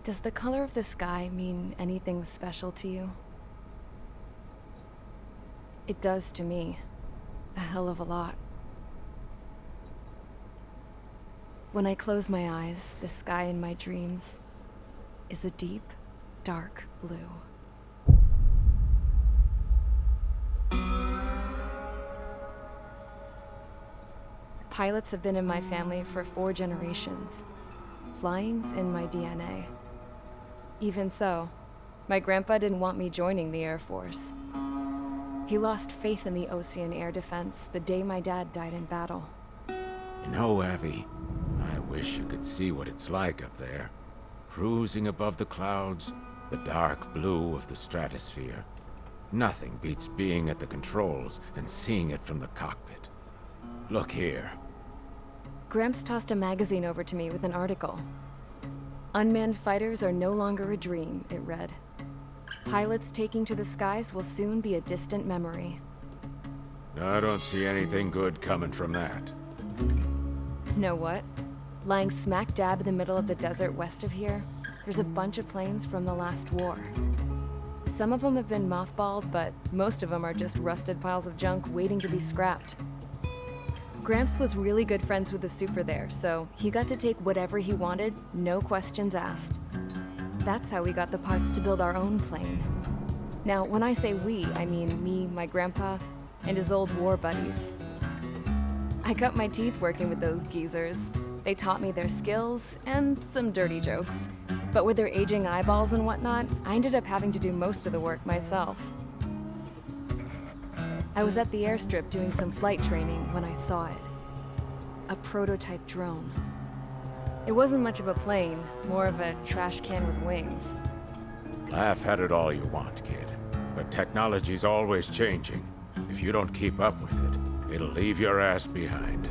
Does the color of the sky mean anything special to you? It does to me. A hell of a lot. When I close my eyes, the sky in my dreams is a deep, dark blue. Pilots have been in my family for 4 generations. Flying's in my DNA. Even so, my grandpa didn't want me joining the Air Force. He lost faith in the ocean air defense the day my dad died in battle. You know, Abby, I wish you could see what it's like up there. Cruising above the clouds, the dark blue of the stratosphere. Nothing beats being at the controls and seeing it from the cockpit. Look here. Gramps tossed a magazine over to me with an article. Unmanned fighters are no longer a dream, it read. Pilots taking to the skies will soon be a distant memory. I don't see anything good coming from that. Know what? Lying smack dab in the middle of the desert west of here, there's a bunch of planes from the last war. Some of them have been mothballed, but most of them are just rusted piles of junk waiting to be scrapped. Gramps was really good friends with the super there, so he got to take whatever he wanted, no questions asked. That's how we got the parts to build our own plane. Now, when I say we, I mean me, my grandpa, and his old war buddies. I cut my teeth working with those geezers. They taught me their skills and some dirty jokes. But with their aging eyeballs and whatnot, I ended up having to do most of the work myself. I was at the airstrip doing some flight training when I saw it. A prototype drone. It wasn't much of a plane, more of a trash can with wings. Laugh at it all you want, kid. But technology's always changing. If you don't keep up with it, it'll leave your ass behind.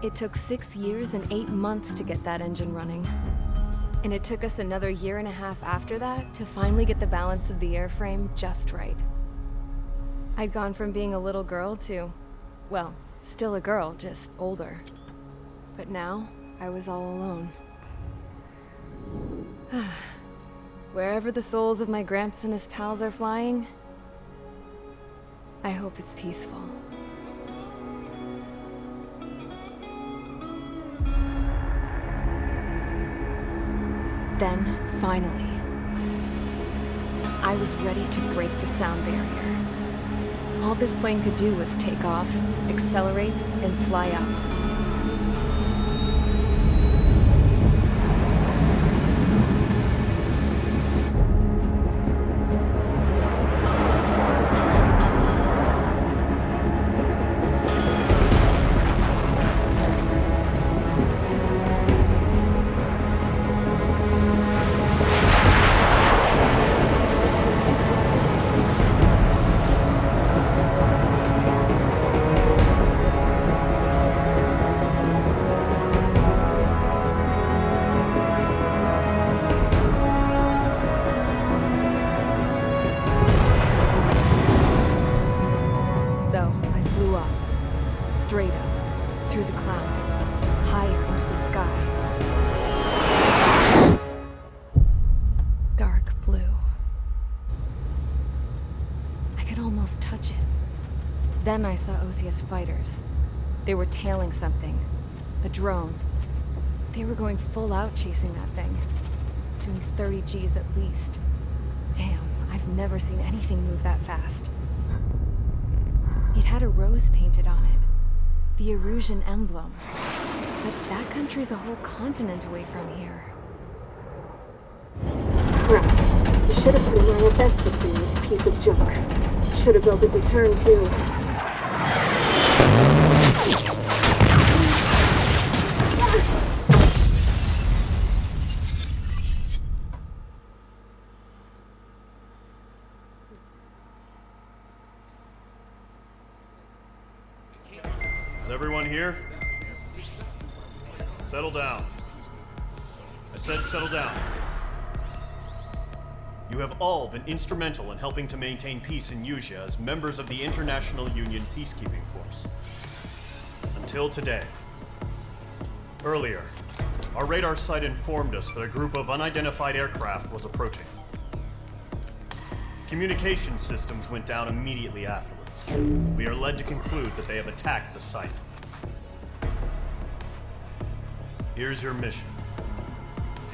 It took 6 years and 8 months to get that engine running. And it took us another 1.5 years after that to finally get the balance of the airframe just right. I'd gone from being a little girl to, well, still a girl, just older. But now, I was all alone. Wherever the souls of my Gramps and his pals are flying, I hope it's peaceful. Then, finally, I was ready to break the sound barrier. All this plane could do was take off, accelerate, and fly up. Straight up, through the clouds, higher into the sky. Dark blue. I could almost touch it. Then I saw Osia's fighters. They were tailing something. A drone. They were going full out chasing that thing. Doing 30 Gs at least. Damn, I've never seen anything move that fast. It had a rose painted on it. The Erusian emblem. But that country's a whole continent away from here. Right. You should have put in my best to see this piece of junk. Should have built a return too. Is everyone here? Settle down. I said settle down. You have all been instrumental in helping to maintain peace in Usea as members of the International Union Peacekeeping Force. Until today. Earlier, Our radar site informed us that a group of unidentified aircraft was approaching. Communication systems went down immediately afterwards. We are led to conclude that they have attacked the site. Here's your mission.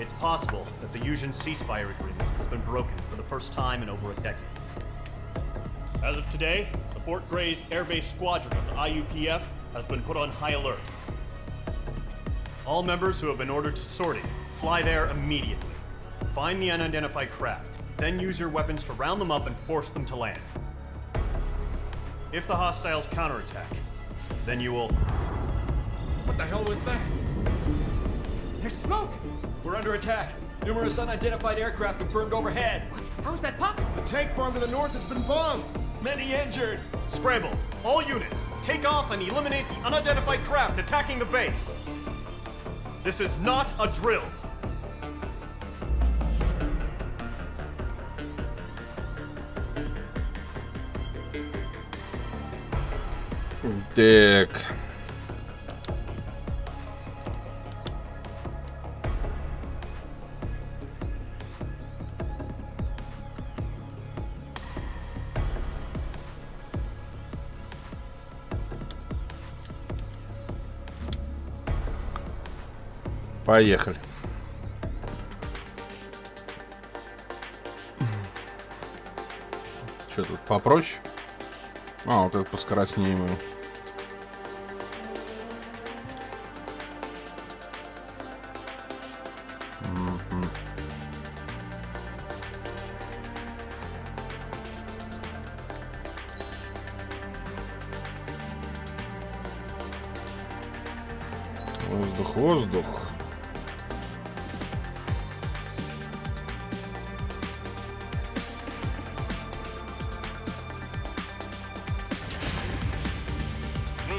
It's possible that the Yuuzhan ceasefire agreement has been broken for the first time in over a decade. As of today, the Fort Gray's Air Base Squadron of the IUPF has been put on high alert. All members who have been ordered to sortie, fly there immediately. Find the unidentified craft, then use your weapons to round them up and force them to land. If the hostiles counterattack, then you will... What the hell was that? There's smoke! We're under attack. Numerous unidentified aircraft confirmed overhead. What? How is that possible? The tank farm to the north has been bombed. Many injured. Scramble! All units, take off and eliminate the unidentified craft attacking the base. This is not a drill. Так. Поехали. Что тут попроще? А, вот это поскоростнее. Воздух, воздух.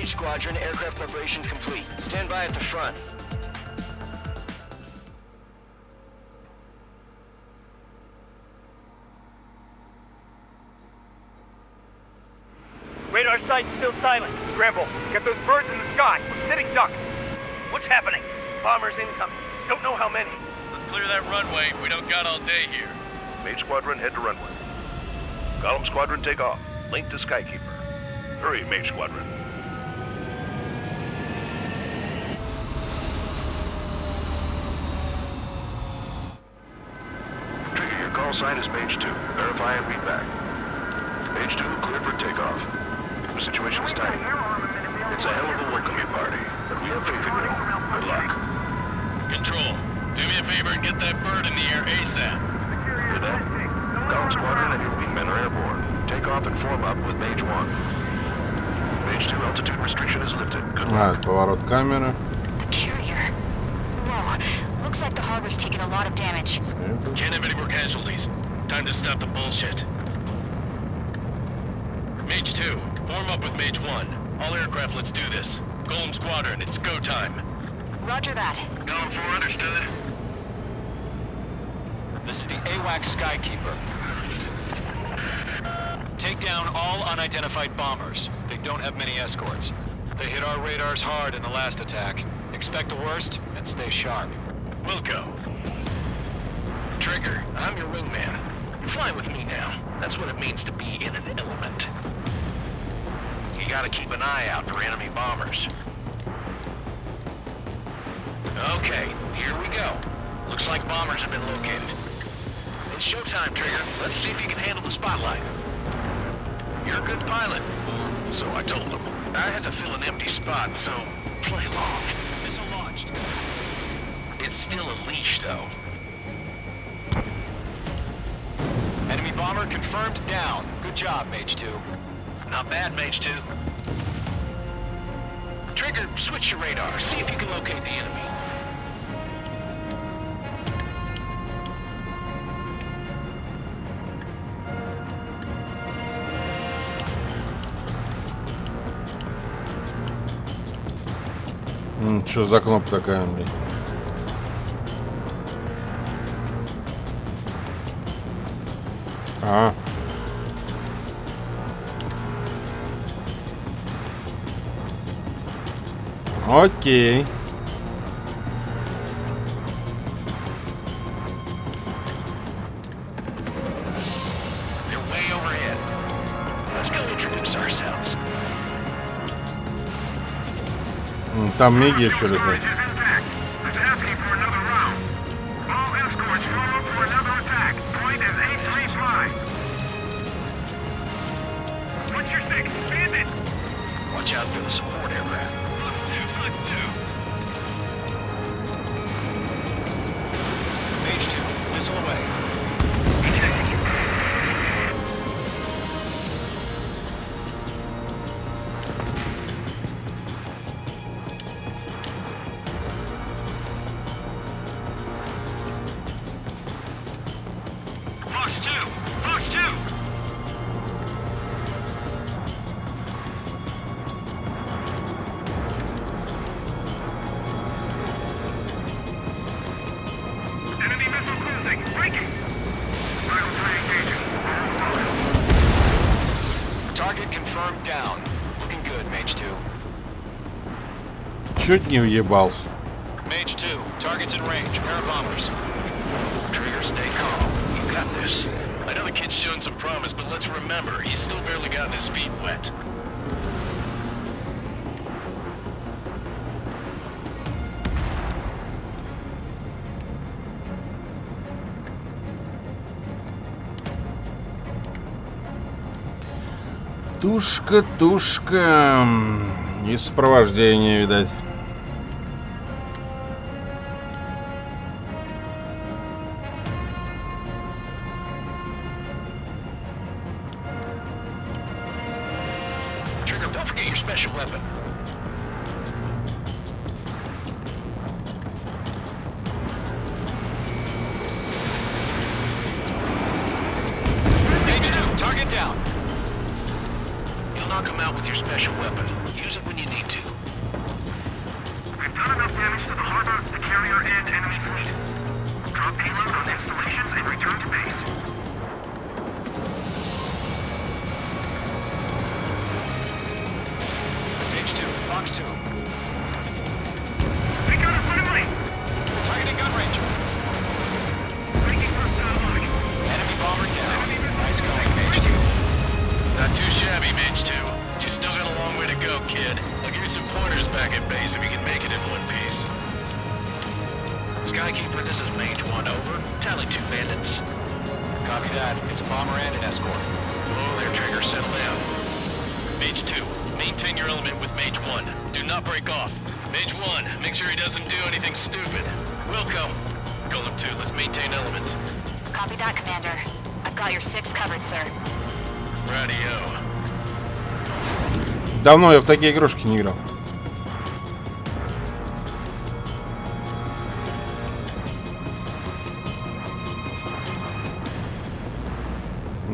Squadron, aircraft preparations complete. Stand by at the front. Radar site still silent. Scramble. Get those birds in the sky. We're sitting ducks. What's happening? Bombers incoming. Don't know how many. Let's clear that runway. We don't got all day here. Mage Squadron, head to runway. Column Squadron, take off. Link to Skykeeper. Hurry, Mage Squadron. Trigger, your call sign is Mage 2. Verify and read back. Mage 2, clear for takeoff. The situation is tight. It's a hell of a welcoming party, but we have faith in you. Good luck. Control, do me a favor and get that bird in the air ASAP. Hear that? Column Squadron and your wingmen are airborne. Take off and form up with Mage 1. Mage 2, altitude restriction is lifted. Good luck. Поворот камеры. Carrier. Whoa. Looks like the harbor's taken a lot of damage. Can't have any more casualties. Time to stop the bullshit. Mage 2, form up with Mage 1. All aircraft, let's do this. Golem Squadron, it's go time. Roger that. Column 4, understood. This is the AWAC Skykeeper. Take down all unidentified bombers. They don't have many escorts. They hit our radars hard in the last attack. Expect the worst and stay sharp. Wilco. Trigger, I'm your wingman. You're flying with me now. That's what it means to be in an element. You gotta keep an eye out for enemy bombers. Okay, here we go. Looks like bombers have been located. It's showtime, Trigger. Let's see if you can handle the spotlight. You're a good pilot. So I told him. I had to fill an empty spot, so play along. Missile launched. It's still a leash, though. Enemy bomber confirmed down. Good job, Mage 2. Not bad, Mage 2. Trigger, switch your radar. See if you can locate the enemy. Что за кнопка такая, блин? А. Окей. Там миги еще лежат. Watch out for the support aircraft. Mage 2, missile away. Target confirmed down. Looking good, Mage 2. Чуть не въебался. Mage 2, target's in range. Pair of bombers. Trigger, stay calm. You got this. I know the kid's shown some promise, but let's remember, he's still barely gotten his feet wet. Тушка, тушка. И сопровождение, видать. Trigger, don't forget your special weapon. Mage 2, target down. You'll knock him out with your special weapon. Use it when you need to. We've done enough damage to the harbor, the carrier, and enemy fleet. Drop payload on installations and return to base. Mage 2, Fox 2. We got a friendly! Targeting gun range. Breaking hostile line. Enemy bomber down. Nice going, Mage 2. Not too shabby, Mage 2. You still got a long way to go, kid. I'll give you some pointers back at base if you can make it in one piece. Skykeeper, this is Mage 1, over. Tally 2 bandits. Copy that. It's a bomber and an escort. Whoa there, Trigger, settle down. Mage 2, maintain your element with Mage 1. Do not break off. Mage 1, make sure he doesn't do anything stupid. Wilco. Golem 2, let's maintain element. Copy that, Commander. I've got your 6 covered, sir. Radio. Давно я в такие игрушки не играл.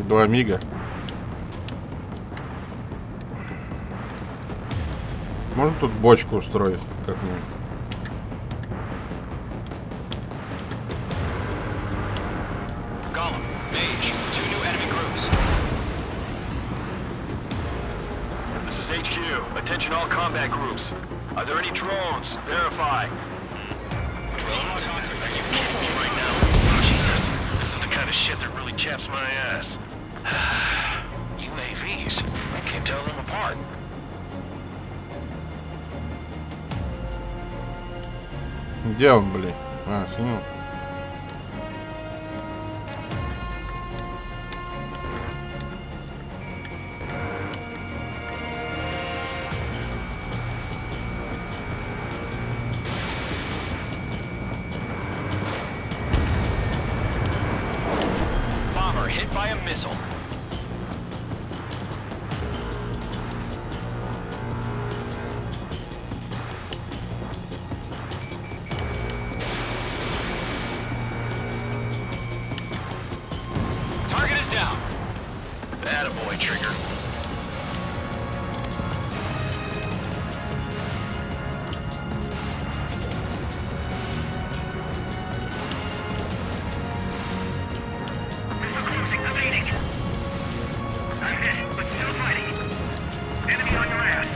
Два мига. Можно тут бочку устроить как-нибудь? Golem, Mage, 2 new enemy groups. This is HQ. Attention all combat groups. Are there any drones? Verify. Drones? Are you kidding me right now? Oh, Jesus. This is the kind of shit that really chaps my ass. UAVs. I can't tell them apart. Где он, блин? А, сниму. Bomber hit by a missile. Target is down. Attaboy, Trigger. Missile closing, evading. I'm hit, but still fighting. Enemy on your ass.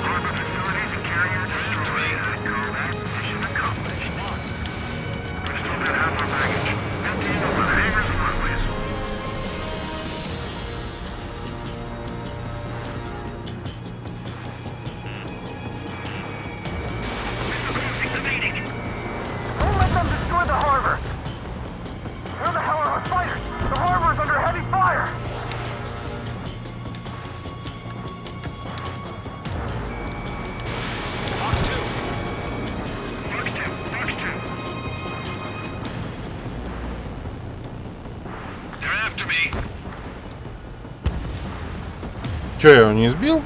Harbor facilities and carriers destroyed. Combat mission accomplished. We're still got half our baggage. Emptying over the hangar's runway. Че, я его не избил?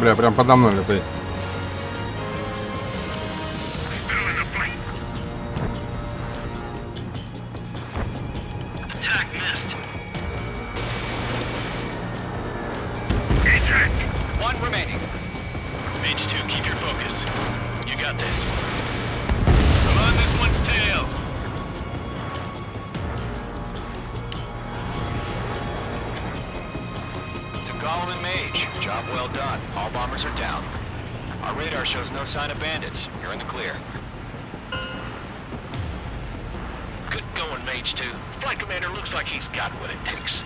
Бля, прям подо мной летает. Shows no sign of bandits. You're in the clear. Good going, Mage 2. Flight commander looks like he's got what it takes.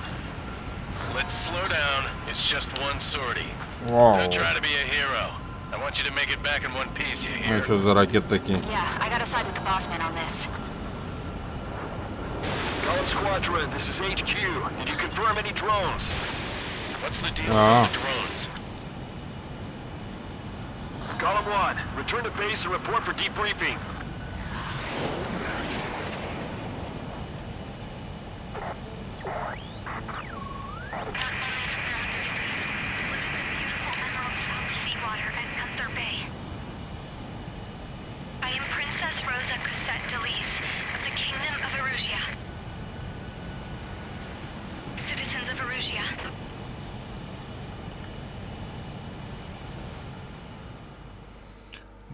Let's slow down. It's just one sortie. Wow. Don't try to be a hero. I want you to make it back in one piece, you hear? Ну что за ракеты такие? Yeah, I gotta side with the boss man on this. Column Squadron, this is HQ. Did you confirm any drones? What's the deal with the drones? Column 1, return to base and report for debriefing. I am Princess Rosa Cosette Delise of the Kingdom of Erusia. Citizens of Erusia.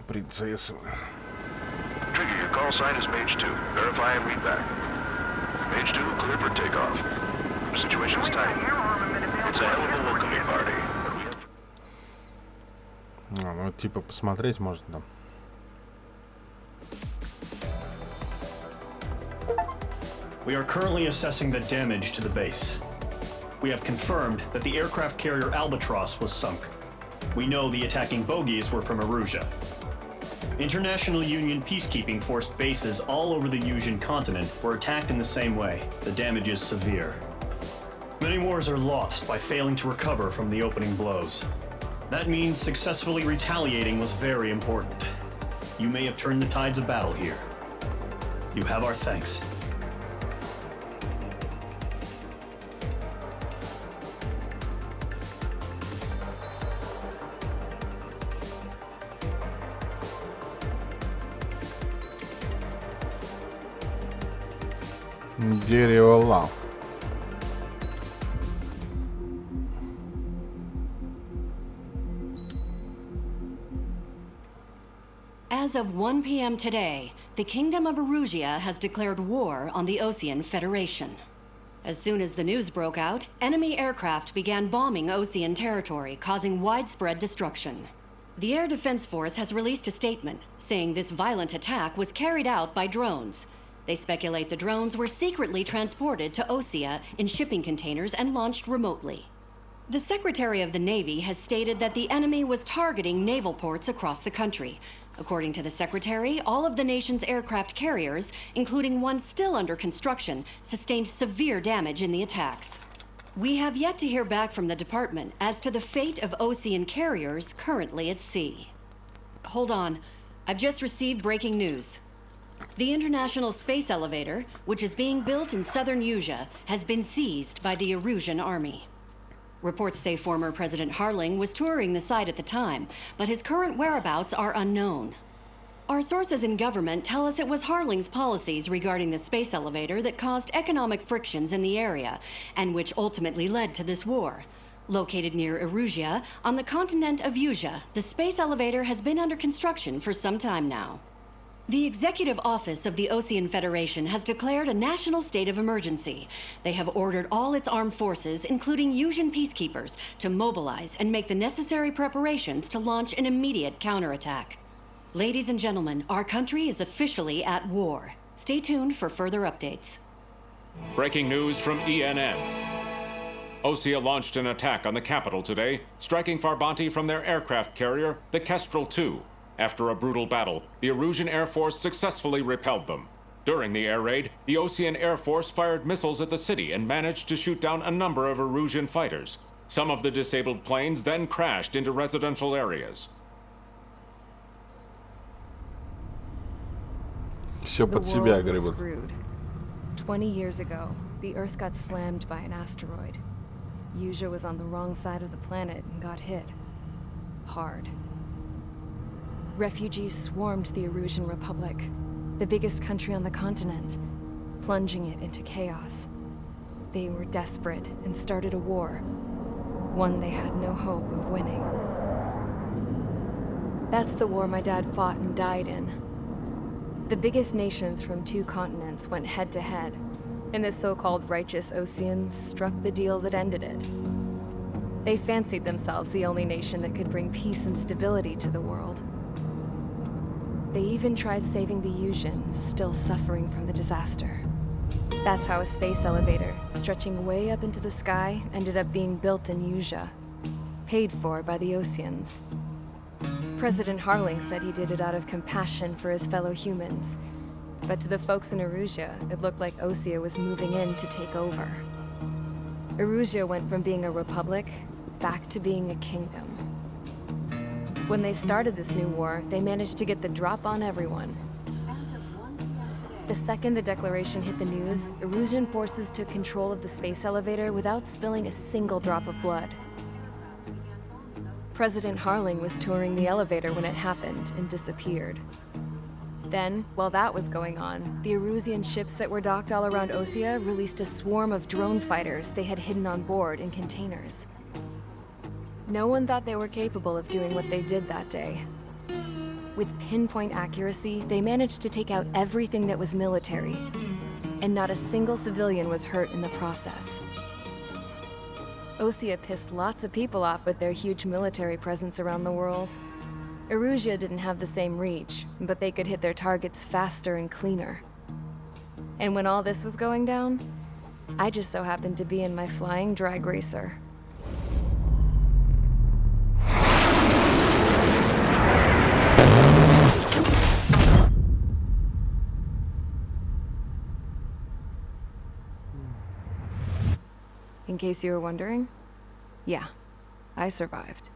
Принцесса. Trigger, your call sign is Mage 2. Verify and read back. Mage 2, clear for takeoff. Situation is tight. It's a hell of a welcoming party. Ну, типа, посмотреть можно там. We are currently assessing the damage to the base. We have confirmed that the aircraft carrier Albatross was sunk. We know the attacking bogies were from Erusia. International Union peacekeeping force bases all over the Yusian continent were attacked in the same way. The damage is severe. Many wars are lost by failing to recover from the opening blows. That means successfully retaliating was very important. You may have turned the tides of battle here. You have our thanks. Дерево лав. As of 1 p.m. today, the Kingdom of Erusia has declared war on the Osean Federation. As soon as the news broke out, enemy aircraft began bombing Osean territory, causing widespread destruction. The Air Defense Force has released a statement saying this violent attack was carried out by drones. They speculate the drones were secretly transported to Osea in shipping containers and launched remotely. The Secretary of the Navy has stated that the enemy was targeting naval ports across the country. According to the Secretary, all of the nation's aircraft carriers, including one still under construction, sustained severe damage in the attacks. We have yet to hear back from the department as to the fate of Ocean carriers currently at sea. Hold on. I've just received breaking news. The International Space Elevator, which is being built in southern Usea, has been seized by the Erusian Army. Reports say former President Harling was touring the site at the time, but his current whereabouts are unknown. Our sources in government tell us it was Harling's policies regarding the space elevator that caused economic frictions in the area, and which ultimately led to this war. Located near Erusia, on the continent of Usea, the space elevator has been under construction for some time now. The Executive Office of the Ocean Federation has declared a national state of emergency. They have ordered all its armed forces, including Usian peacekeepers, to mobilize and make the necessary preparations to launch an immediate counterattack. Ladies and gentlemen, our country is officially at war. Stay tuned for further updates. Breaking news from ENN. Osea launched an attack on the capital today, striking Farbanti from their aircraft carrier, the Kestrel II. After a brutal battle, the Erusian Air Force successfully repelled them. During the air raid, the Ocean Air Force fired missiles at the city and managed to shoot down a number of Erusian fighters. Some of the disabled planes then crashed into residential areas. Все под себя гребут. 20 years ago, the Earth got slammed by an asteroid. Usea was on the wrong side of the planet and got hit. Hard. Refugees swarmed the Erusian Republic, the biggest country on the continent, plunging it into chaos. They were desperate and started a war, one they had no hope of winning. That's the war my dad fought and died in. The biggest nations from 2 continents went head-to-head, and the so-called righteous Oceans struck the deal that ended it. They fancied themselves the only nation that could bring peace and stability to the world. They even tried saving the Usians, still suffering from the disaster. That's how a space elevator, stretching way up into the sky, ended up being built in Usea, paid for by the Oceans. President Harling said he did it out of compassion for his fellow humans. But to the folks in Erusia, it looked like Osea was moving in to take over. Erusia went from being a republic back to being a kingdom. When they started this new war, they managed to get the drop on everyone. The second the declaration hit the news, Erusian forces took control of the space elevator without spilling a single drop of blood. President Harling was touring the elevator when it happened and disappeared. Then, while that was going on, the Erusian ships that were docked all around Osea released a swarm of drone fighters they had hidden on board in containers. No one thought they were capable of doing what they did that day. With pinpoint accuracy, they managed to take out everything that was military, and not a single civilian was hurt in the process. Osea pissed lots of people off with their huge military presence around the world. Erusia didn't have the same reach, but they could hit their targets faster and cleaner. And when all this was going down, I just so happened to be in my flying drag racer. In case you were wondering, yeah, I survived.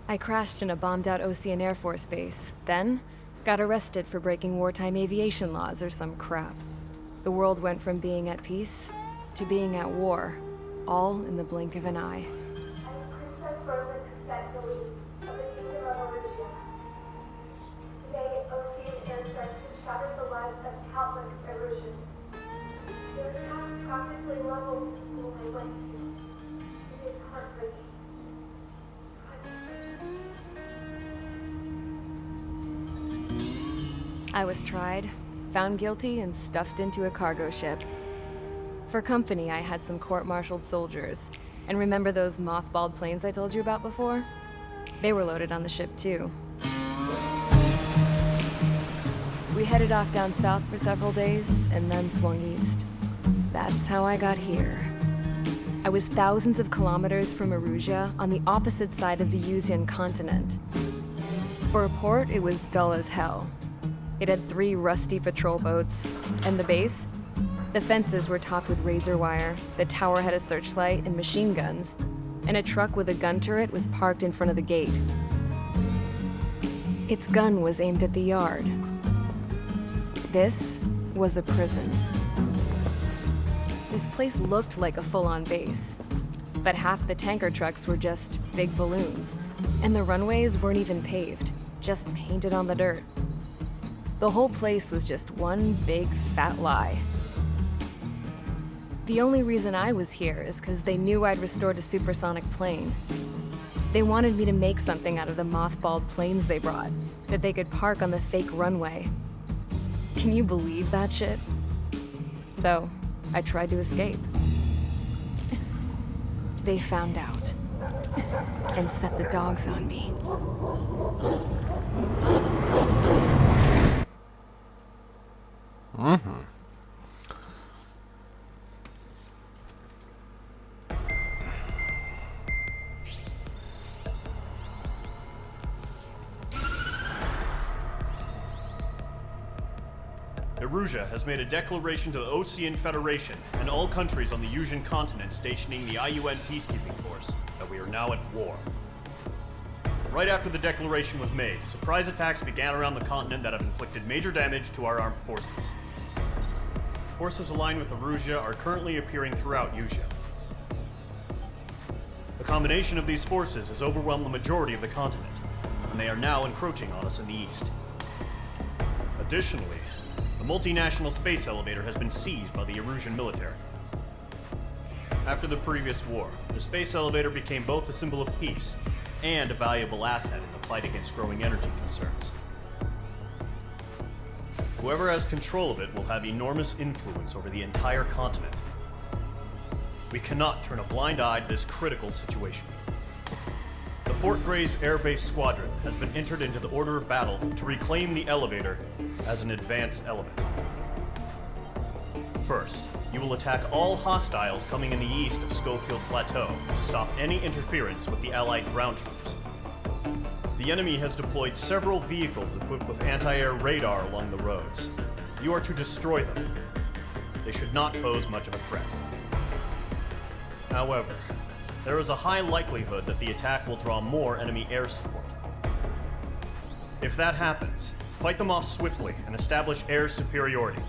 I crashed in a bombed-out Ocean Air Force base, then got arrested for breaking wartime aviation laws or some crap. The world went from being at peace to being at war, all in the blink of an eye. Today, Ocean airstrikes have shattered the lives of countless Erusians. Their attacks practically leveled the school they went to. It is heartbreaking. I was tried, found guilty, and stuffed into a cargo ship. For company, I had some court-martialed soldiers. And remember those mothballed planes I told you about before? They were loaded on the ship, too. We headed off down south for several days, and then swung east. That's how I got here. I was thousands of kilometers from Erusia on the opposite side of the Yuzian continent. For a port, it was dull as hell. It had 3 rusty patrol boats, and the base? The fences were topped with razor wire, the tower had a searchlight and machine guns, and a truck with a gun turret was parked in front of the gate. Its gun was aimed at the yard. This was a prison. This place looked like a full-on base, but half the tanker trucks were just big balloons, and the runways weren't even paved, just painted on the dirt. The whole place was just one big fat lie. The only reason I was here is because they knew I'd restored a supersonic plane. They wanted me to make something out of the mothballed planes they brought, that they could park on the fake runway. Can you believe that shit? So, I tried to escape. They found out, and set the dogs on me. Mm-hmm. Erusia has made a declaration to the Ocean Federation and all countries on the Yuzian continent stationing the IUN peacekeeping force that we are now at war. Right after the declaration was made, surprise attacks began around the continent that have inflicted major damage to our armed forces. Forces aligned with Erusia are currently appearing throughout Yusia. The combination of these forces has overwhelmed the majority of the continent, and they are now encroaching on us in the east. Additionally, the multinational space elevator has been seized by the Erusian military. After the previous war, the space elevator became both a symbol of peace and a valuable asset in the fight against growing energy concerns. Whoever has control of it will have enormous influence over the entire continent. We cannot turn a blind eye to this critical situation. The Fort Gray's Air Base Squadron has been entered into the order of battle to reclaim the elevator as an advance element. First, you will attack all hostiles coming in the east of Schofield Plateau to stop any interference with the Allied ground troops. The enemy has deployed several vehicles equipped with anti-air radar along the roads. You are to destroy them. They should not pose much of a threat. However, there is a high likelihood that the attack will draw more enemy air support. If that happens, fight them off swiftly and establish air superiority.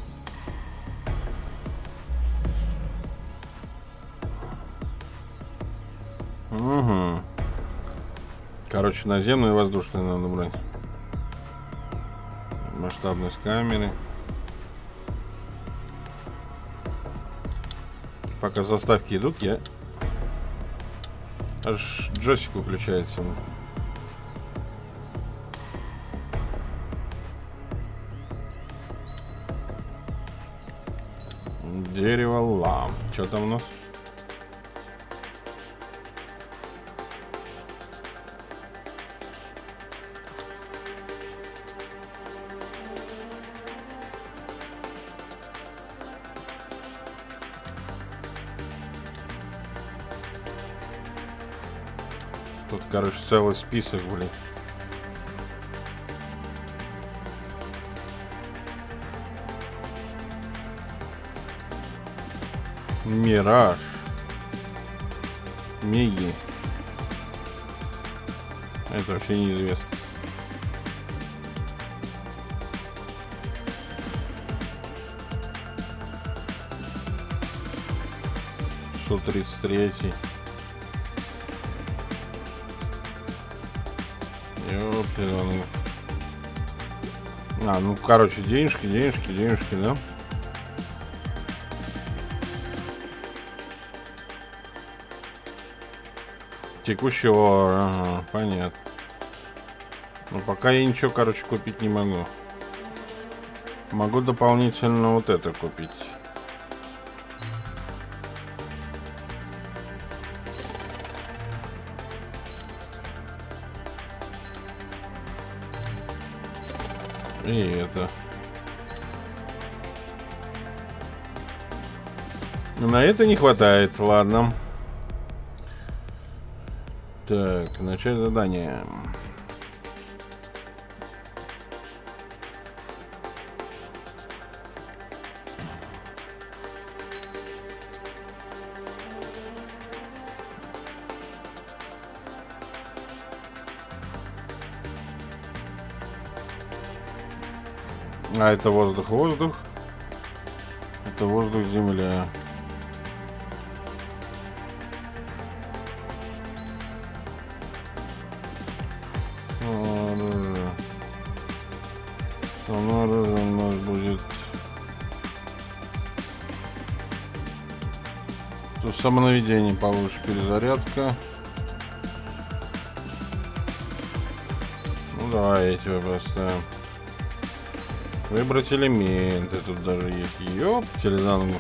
Угу. Короче, наземную и воздушную надо брать. Масштабность камеры. Пока заставки идут, я аж джойстик выключается. Дерево, лам. Что там у нас? Тут, короче, целый список, блин. Мираж. Меги. Это вообще неизвестно. Су-33. Ёпселёный. А, ну, короче, денежки, да? Текущего, ага, понятно. Но пока я ничего, короче, купить не могу. Могу дополнительно вот это купить. И это. Но на это не хватает, ладно. Так, начать задание. А это воздух. Это воздух, земля. Оружие у нас будет. Тут самонаведение получишь, перезарядка. Ну давай эти поставим. Выбрать элементы. Тут даже есть. Ёптелезан.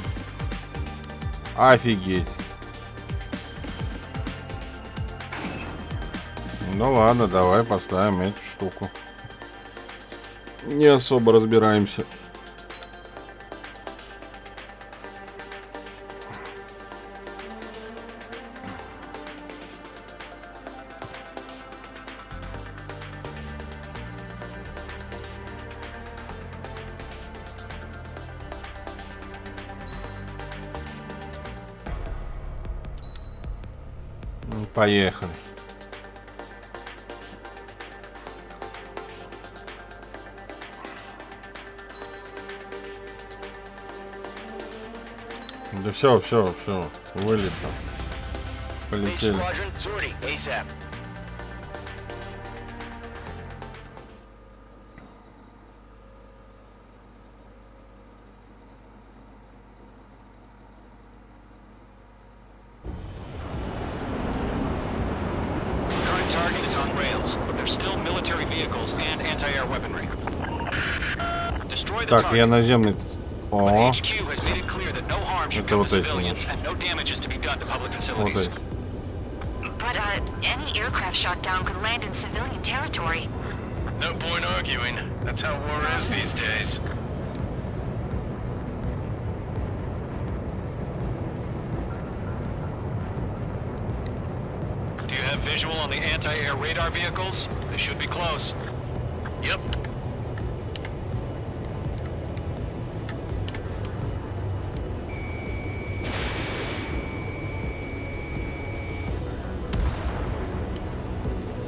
Офигеть. Ну ладно, давай поставим эту штуку. Не особо разбираемся. Поехали. Да все, вылет там. Полетели. Target is on rails, but there's still military vehicles and anti-air weaponry. Destroy the Так, я target. наземный. О, HQ has made it clear that no harm should come to civilians and no damage is to be done to public facilities. But any aircraft shot down could land in civilian territory. No point arguing. That's how war is these days. Do you have visual on the anti-air radar vehicles? They should be close. Yep.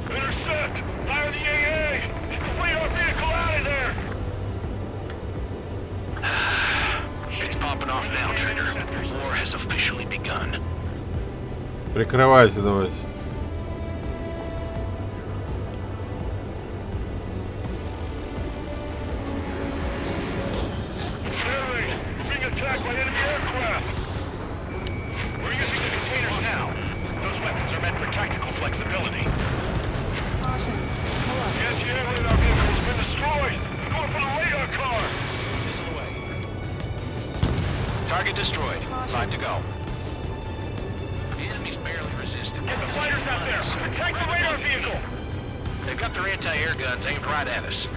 Intercept! Fire the AA! Get the radar vehicle out of there! It's popping off now, Trigger. War has officially begun. прикрывайся давайте. Attacked by enemy aircraft! We're using the containers now. Those weapons are meant for tactical flexibility. The anti-air radar vehicle has been destroyed! I'm going for the radar car! Missile away. Target destroyed. 5 to go. The enemy's barely resisting. Get the fighters out there! Attack the radar vehicle! They've got their anti-air guns aimed right at us.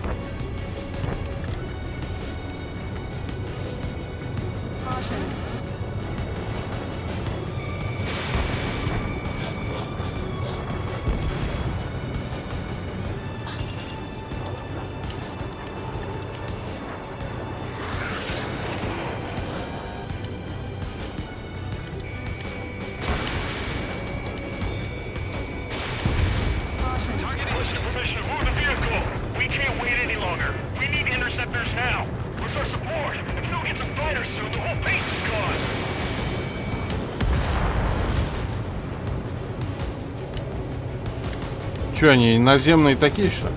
Че, они наземные такие, что ли?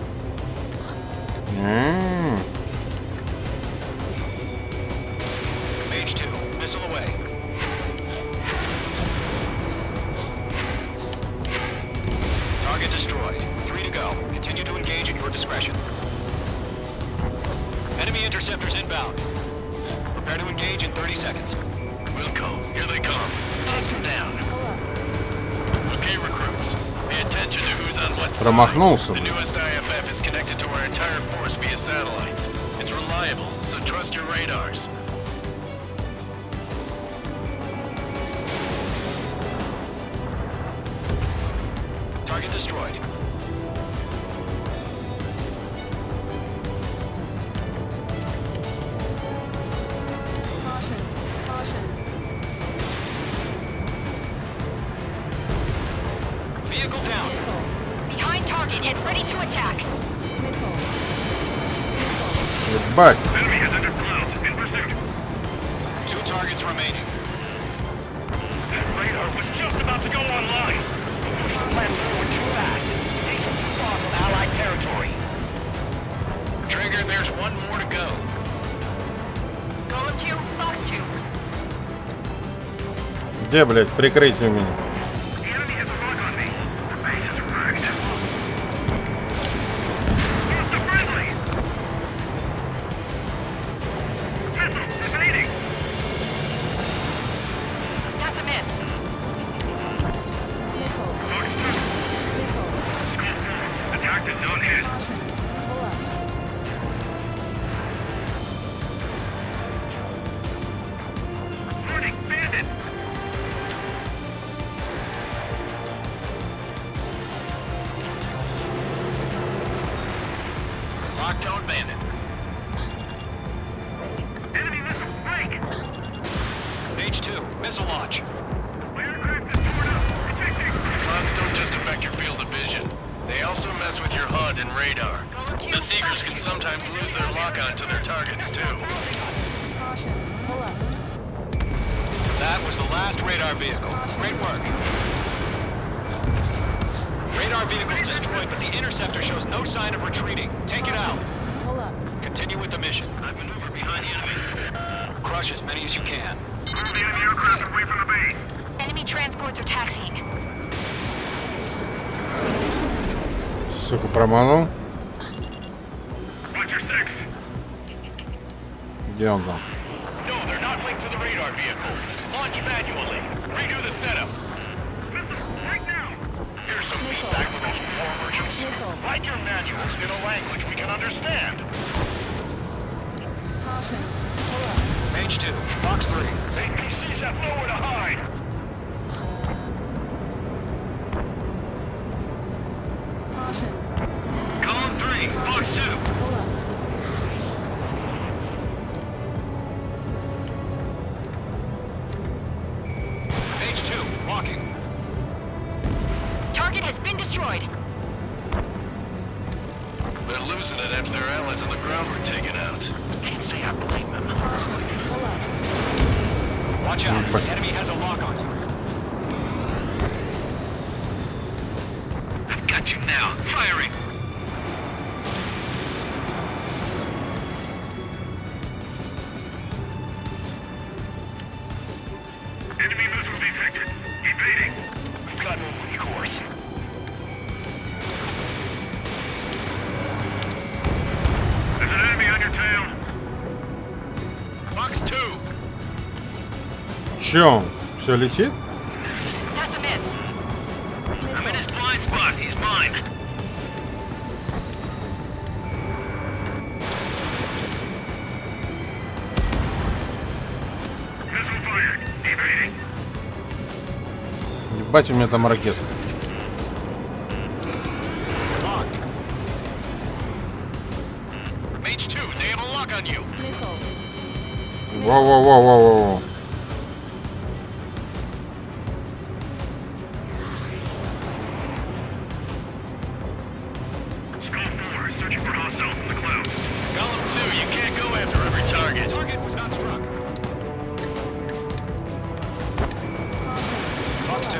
Mage 2, missile away. Target destroyed. 3 to go. Continue to engage at your discretion. Enemy interceptors inbound. Prepare to engage in 30 seconds. We'll go. Here they come. Take them down. Okay, recruits. Pay attention to who's on what side. Промахнулся. The newest IFF is connected to our entire force via satellites. It's reliable, so trust your radars. Target destroyed. Vehicle down. Behind target and ready to attack. Ебать. Enemy is under clouds. In pursuit. 2 targets remaining. That radar was just about to go online. Plan forward too fast. Take some far from Allied territory. Trigger, there's one more to go. Golem 2, Fox 2. Где, блядь, прикрытие у меня? The enemy has a lock on me. The base is wrecked. Use the friendly. Missile evading. That's a miss. Attack the zone ahead. Warning, bandit. Lockdown bandit. Enemy missile break. H2, missile launch. Aircraft is torn up. Ejecting. Clouds don't just affect your field of vision. They also mess with your HUD and radar. The Seekers can sometimes lose their lock-on to their targets, too. That was the last radar vehicle. Great work. Radar vehicle's destroyed, but the interceptor shows no sign of retreating. Take it out. Continue with the mission. I maneuver behind the enemy. Crush as many as you can. Move the enemy aircraft away from the base. Enemy transports are taxiing. Сука, проманул. Watch your six. Где он там? No, they're not linked to the radar vehicle. Launch manually. Redo the setup. Missile, right now. Here's some feedback for those war versions. Write your manuals in a language we can understand. H2, Fox 3. APCs have nowhere to hide. Column 3, Fox 2. H2, walking. Target has been destroyed. They're losing it after their allies on the ground were taken out. Can't say I blame them. Watch out. The enemy has a lock on you. I've got you now. Firing. Enemy missile detected. Evading. We've got no recourse. There's an enemy on your tail. Fox 2. Чё? Все летит? That's a miss. I'm in his blind spot. He's mine. Missile fired. Evading. Ебать, у меня там ракета. Locked. H2, they have a lock on you. Воу-воу-воу-воу-воу. Skull 4, searching for hostiles in the clouds. Column 2, you can't go after every target. Target was not struck. Fox 2.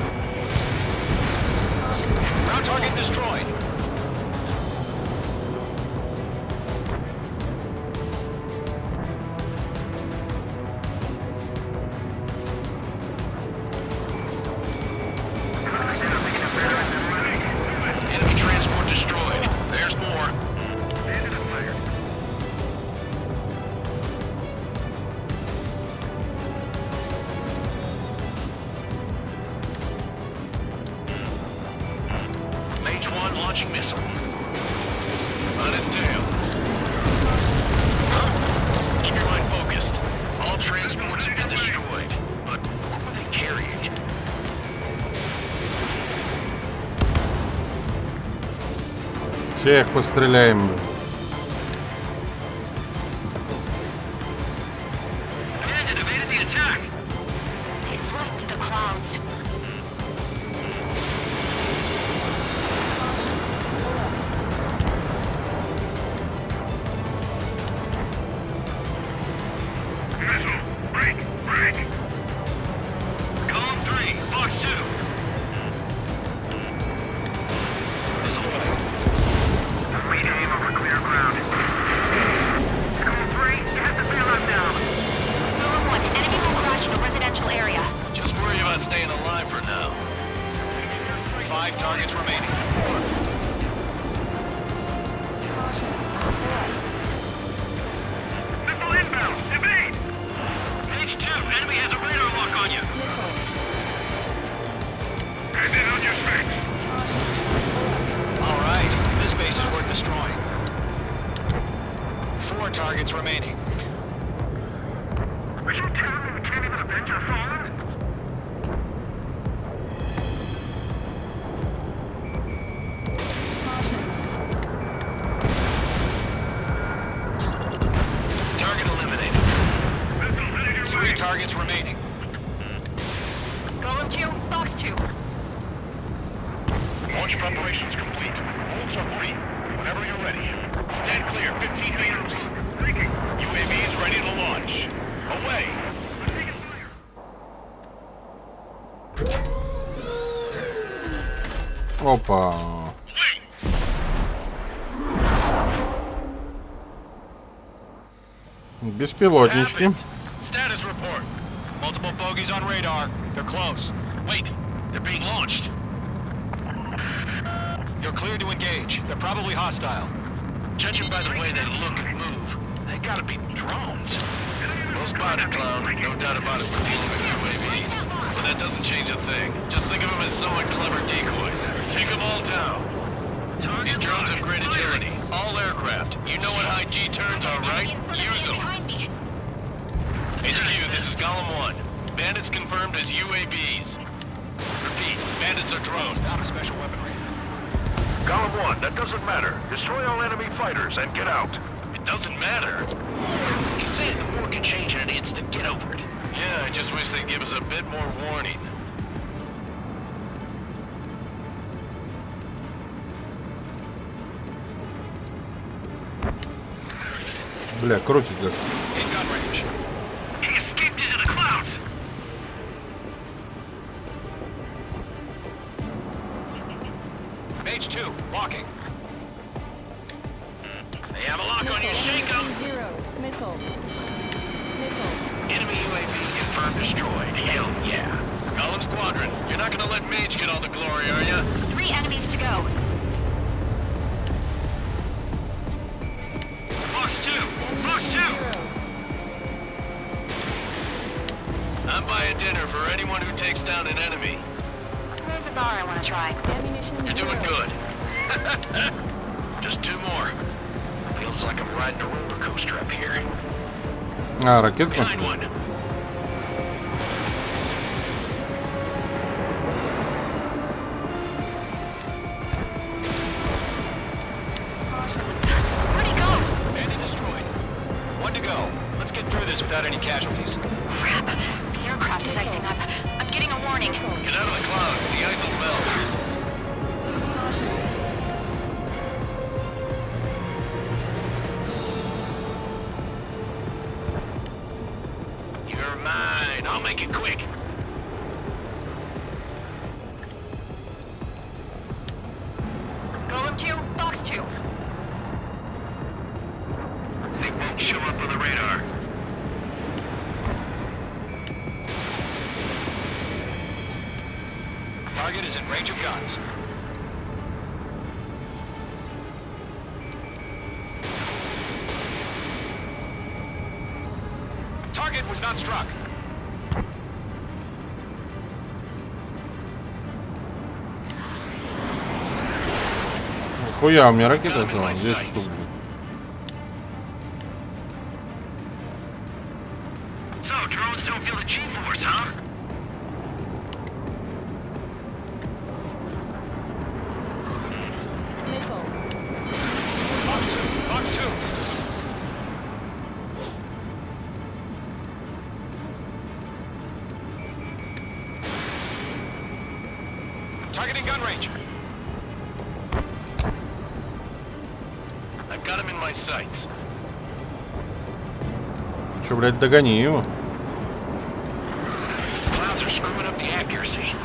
Ground target destroyed. Enemy transport destroyed. There's more. Bandit is fired. Mage 1 launching missile. On his tail. Keep your mind focused. All transports have been destroyed. But what were they carrying? Всех постреляем. Targets remaining. Golem 2, Fox 2. Launch preparations complete. Holds are free. Whenever you're ready. Stand clear, 15 meters. UAV is ready to launch. Away. Опа. Беспилотнички. Status report. Multiple bogeys on radar. They're close. Wait, they're being launched. You're cleared to engage. They're probably hostile. Judging by the way they look and move, they gotta be drones. Well spotted, clown. No doubt about it, we're dealing with UAVs. But that doesn't change a thing. Just think of them as somewhat clever decoys. Take them all down. These drones have great agility. All aircraft. You know what high G turns are, right? Use them. HQ, this is Golem 1. Bandits confirmed as UAVs. Repeat, bandits are drones. Not a special weaponry. Golem 1, that doesn't matter. Destroy all enemy fighters and get out. It doesn't matter. You say the war can change in an instant. Get over it. Yeah, I just wish they'd give us a bit more warning. Бля, крутит как. In gun range. He escaped into the clouds. Mage 2, walking. They have a lock on you. Shake them. 0, missile. Enemy UAV confirmed destroyed. Hell yeah. Golem Squadron, you're not gonna let Mage get all the glory, are ya? 3 enemies to go. Fox 2! Fox 2! I'm buying dinner for anyone who takes down an enemy. There's a bar I want to try. You're doing good. Just 2 more. Feels like I'm riding a roller coaster up here. А, ракет Behind кончил? one. Where'd he go? Bandit destroyed. 1 to go. Let's get through this without any casualties. Crap. The aircraft is icing up. I'm getting a warning. Get out of the clouds. The ice will melt. Missiles. You're mine. I'll make it quick. Golem 2, Fox 2. They won't show up on the radar. Target is in range of guns. Target was not struck. Хуя, у меня ракета взяла. 10 штук. So, drones don't feel the G-force, huh? Got him in my sights. Че, блядь, догони его. Clouds are screwing up the accuracy.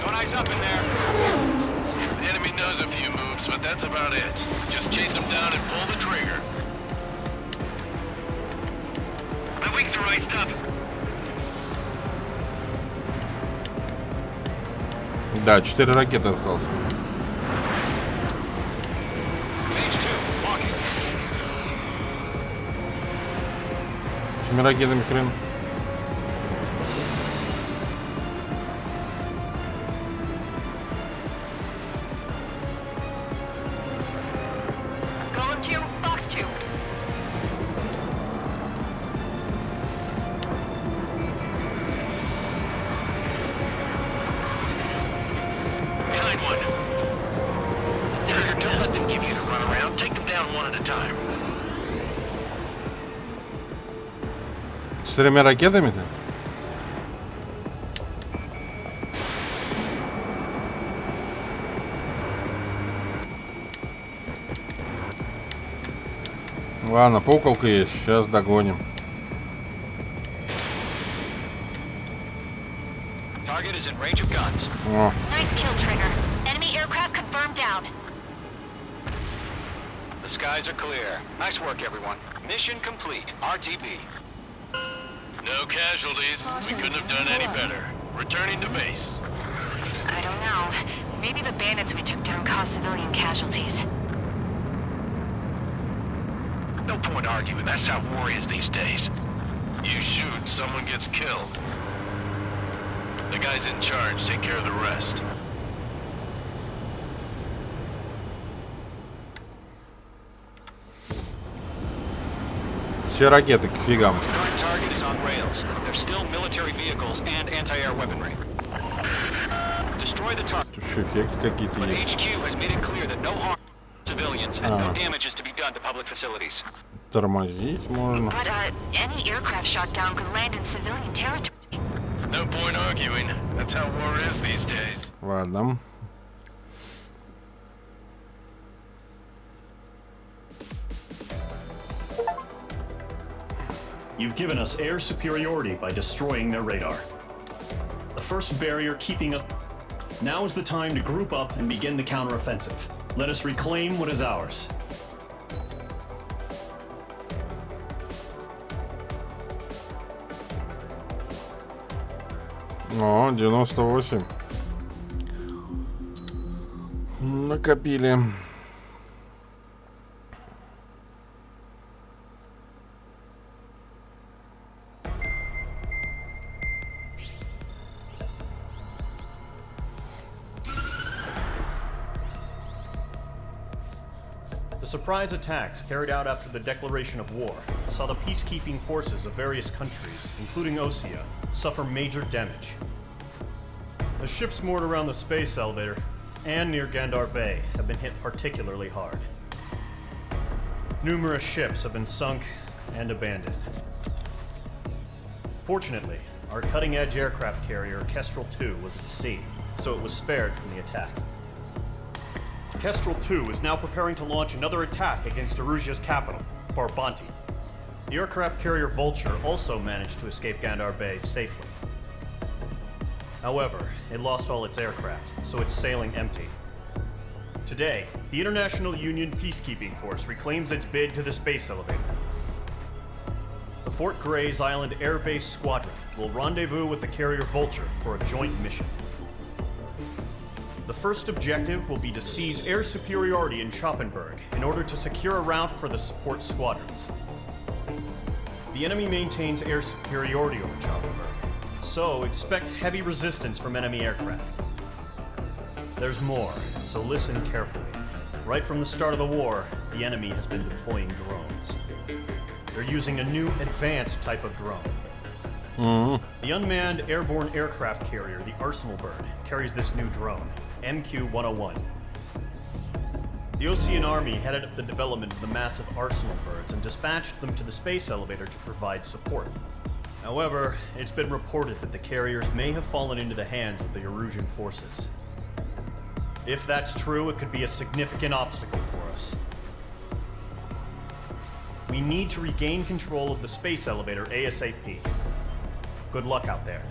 Don't ice up in there. The enemy knows a few moves, but that's about it. Just chase him down and pull the trigger. The wings are iced up. Да, 4 ракеты осталось. Этими ракетами хрен. Golem 2, Box 2. Behind one. Trigger, don't let them give you the runaround. Take them down one at a time. С 4 ракетами-то? Ладно, пуколка есть, сейчас догоним. Target is in range of guns. О. Nice kill, Trigger. Enemy aircraft confirmed down. The skies are clear. Nice work, everyone. Mission complete. RTB. No casualties. We couldn't have done any better. Returning to base. I don't know. Maybe the bandits we took down caused civilian casualties. No point arguing. That's how war is these days. You shoot, someone gets killed. The guys in charge take care of the rest. Все ракеты к фигам. Current target is on rails. There's still military vehicles and anti-air weaponry. Destroy the target. Тут еще эффекты какие-то But есть. HQ has made it clear that no harm to civilians and no damage is to be done to public facilities. Тормозить можно. But, any aircraft shot down could land in civilian territory. No point arguing. That's how war is these days. Ладно. You've given us air superiority by destroying their radar. The first barrier keeping us... Now is the time to group up and begin the counteroffensive. Let us reclaim what is ours. О, 98. Накопили. The surprise attacks carried out after the declaration of war saw the peacekeeping forces of various countries, including Osea, suffer major damage. The ships moored around the space elevator and near Gandar Bay have been hit particularly hard. Numerous ships have been sunk and abandoned. Fortunately, our cutting-edge aircraft carrier Kestrel II was at sea, so it was spared from the attack. Kestrel II is now preparing to launch another attack against Erusia's capital, Farbanti. The aircraft carrier Vulture also managed to escape Gandar Bay safely. However, it lost all its aircraft, so it's sailing empty. Today, the International Union Peacekeeping Force reclaims its bid to the space elevator. The Fort Gray's Island Air Base Squadron will rendezvous with the carrier Vulture for a joint mission. The first objective will be to seize air superiority in Schoppenberg in order to secure a route for the support squadrons. The enemy maintains air superiority over Schoppenberg, so expect heavy resistance from enemy aircraft. There's more, so listen carefully. Right from the start of the war, the enemy has been deploying drones. They're using a new advanced type of drone. The unmanned airborne aircraft carrier, the Arsenal Bird, carries this new drone, MQ-101. The Ocean Army headed up the development of the massive Arsenal Birds and dispatched them to the space elevator to provide support. However, it's been reported that the carriers may have fallen into the hands of the Erusian forces. If that's true, it could be a significant obstacle for us. We need to regain control of the space elevator ASAP. Good luck out there.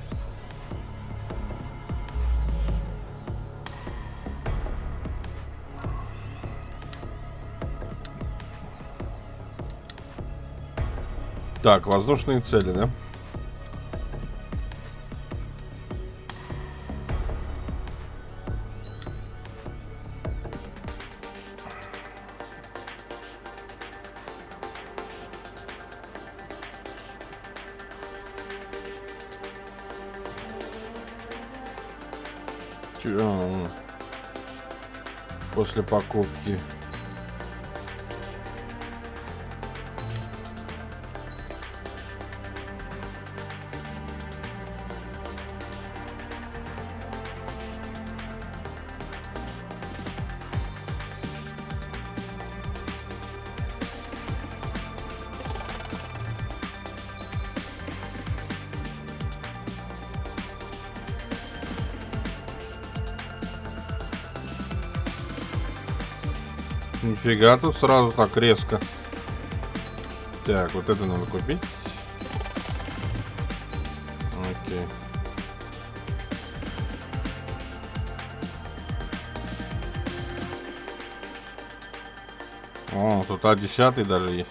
Так, воздушные цели, да? После покупки. Нифига, тут сразу так резко. Так, вот это надо купить. Окей. О, тут А10 даже есть.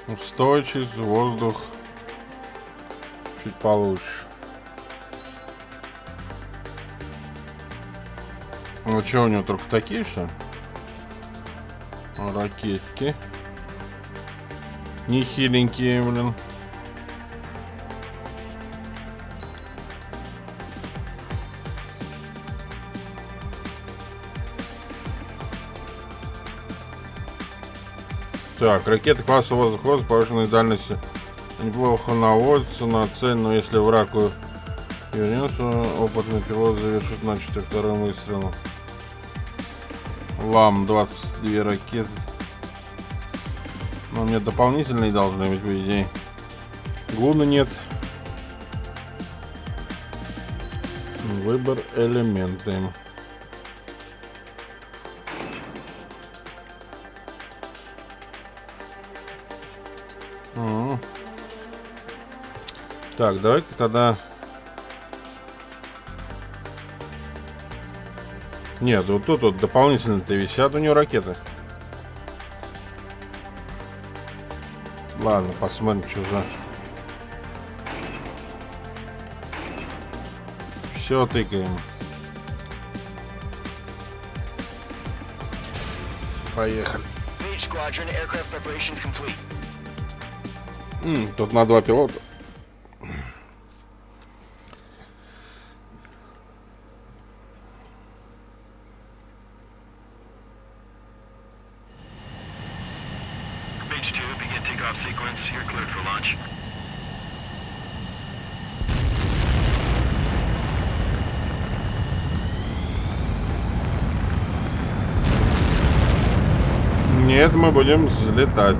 Устойчивость, воздух чуть получше. Ну что, у него только такие что? Ракетки. Не хиленькие, блин. Так, ракеты класса воздух с повышенной дальностью неплохо наводятся на цель, но если враг вернется, опытный пилот завершит начатый вторым выстрелом. Лам, 22 ракеты. Но у меня дополнительные должны быть, по идее. Гуна нет. Выбор элементы. Так, давай-ка тогда... Нет, вот тут вот дополнительно-то висят у него ракеты. Ладно, посмотрим, что за... Все, тыкаем. Поехали. Тут на 2 пилота. Нет, мы будем взлетать.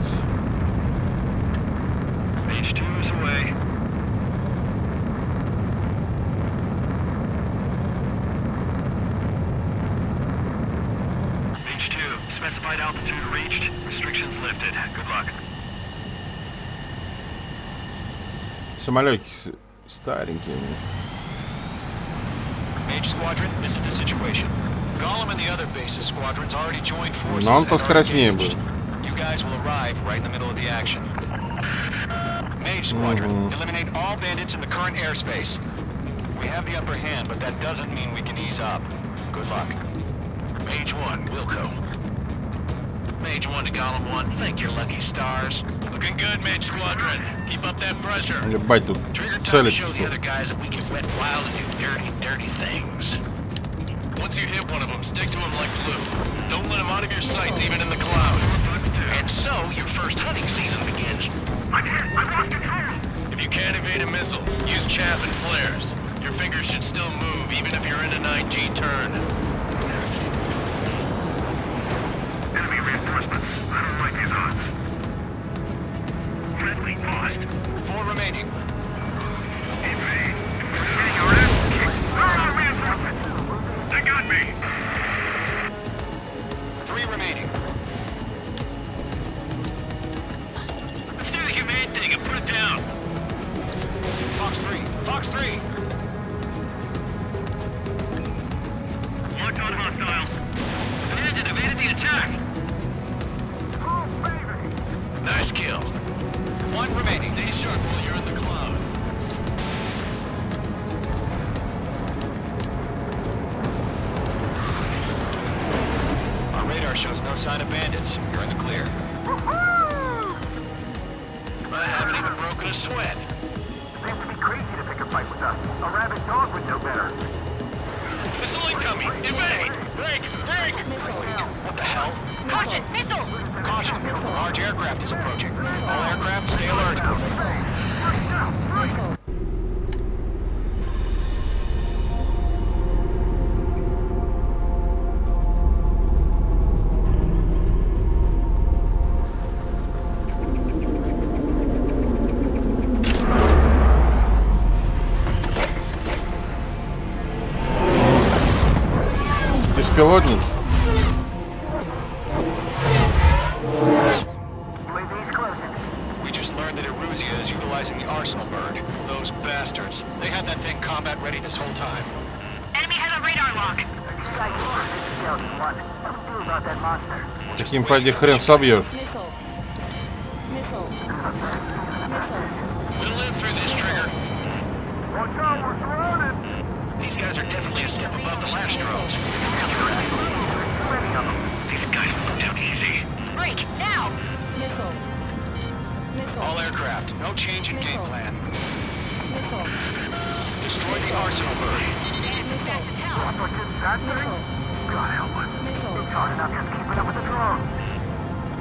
Самолетики старенькие. Но он поскоростнее был. Eliminate all bandits in the current airspace. We have the upper hand, but that doesn't mean we can ease up. Good luck. Page 1, Wilco. Page Mage 1 to Column 1. Thank your lucky stars. Looking good, Mage Squadron. Keep up that pressure. Ебать тут Trigger, time to целить. show the other guys that we can wet wild and do dirty, dirty things. Once you hit one of them, stick to him like glue. Don't let him out of your sights, even in the clouds. And so, your first hunting season begins. I lost control! If you can't evade a missile, use chaff and flares. Your fingers should still move, even if you're in a 9G turn. Enemy reinforcements. I don't like these odds. Friendly lost. 4 remaining. Evade. We're getting our ass kicked. Where are reinforcements? They got me. 3 remaining. Let's do the humane thing and put it down. Fox 3. Fox 3. Locked on hostile. Commanded evaded the attack. Oh, baby. Nice kill. 1 remaining. Stay sharp while you're in the clouds. Our radar shows no sign of bandits. You're in the clear. I haven't even broken a sweat. Seems to be crazy to pick a fight with us. A rabid dog would know better. Missile incoming! Evade! Break! Break! What the hell? Caution! Missile! Caution. Large aircraft is approaching. All aircraft, stay alert. Беспилотники. We just learned that Eruzia is utilizing the Arsenal bird. Those bastards. They had that thing combat ready this whole time. Enemy has a radar lock. Таким пойди хрен собьешь. We'll live through this, Trigger. Watch out, we're surrounded! These guys are definitely a step above the last drones. These guys will go down easy. Break! Now! All aircraft, no change in game plan. Destroy the Arsenal bird. It's as fast as hell. That thing? God help us. It's hard enough just keeping up with the drone.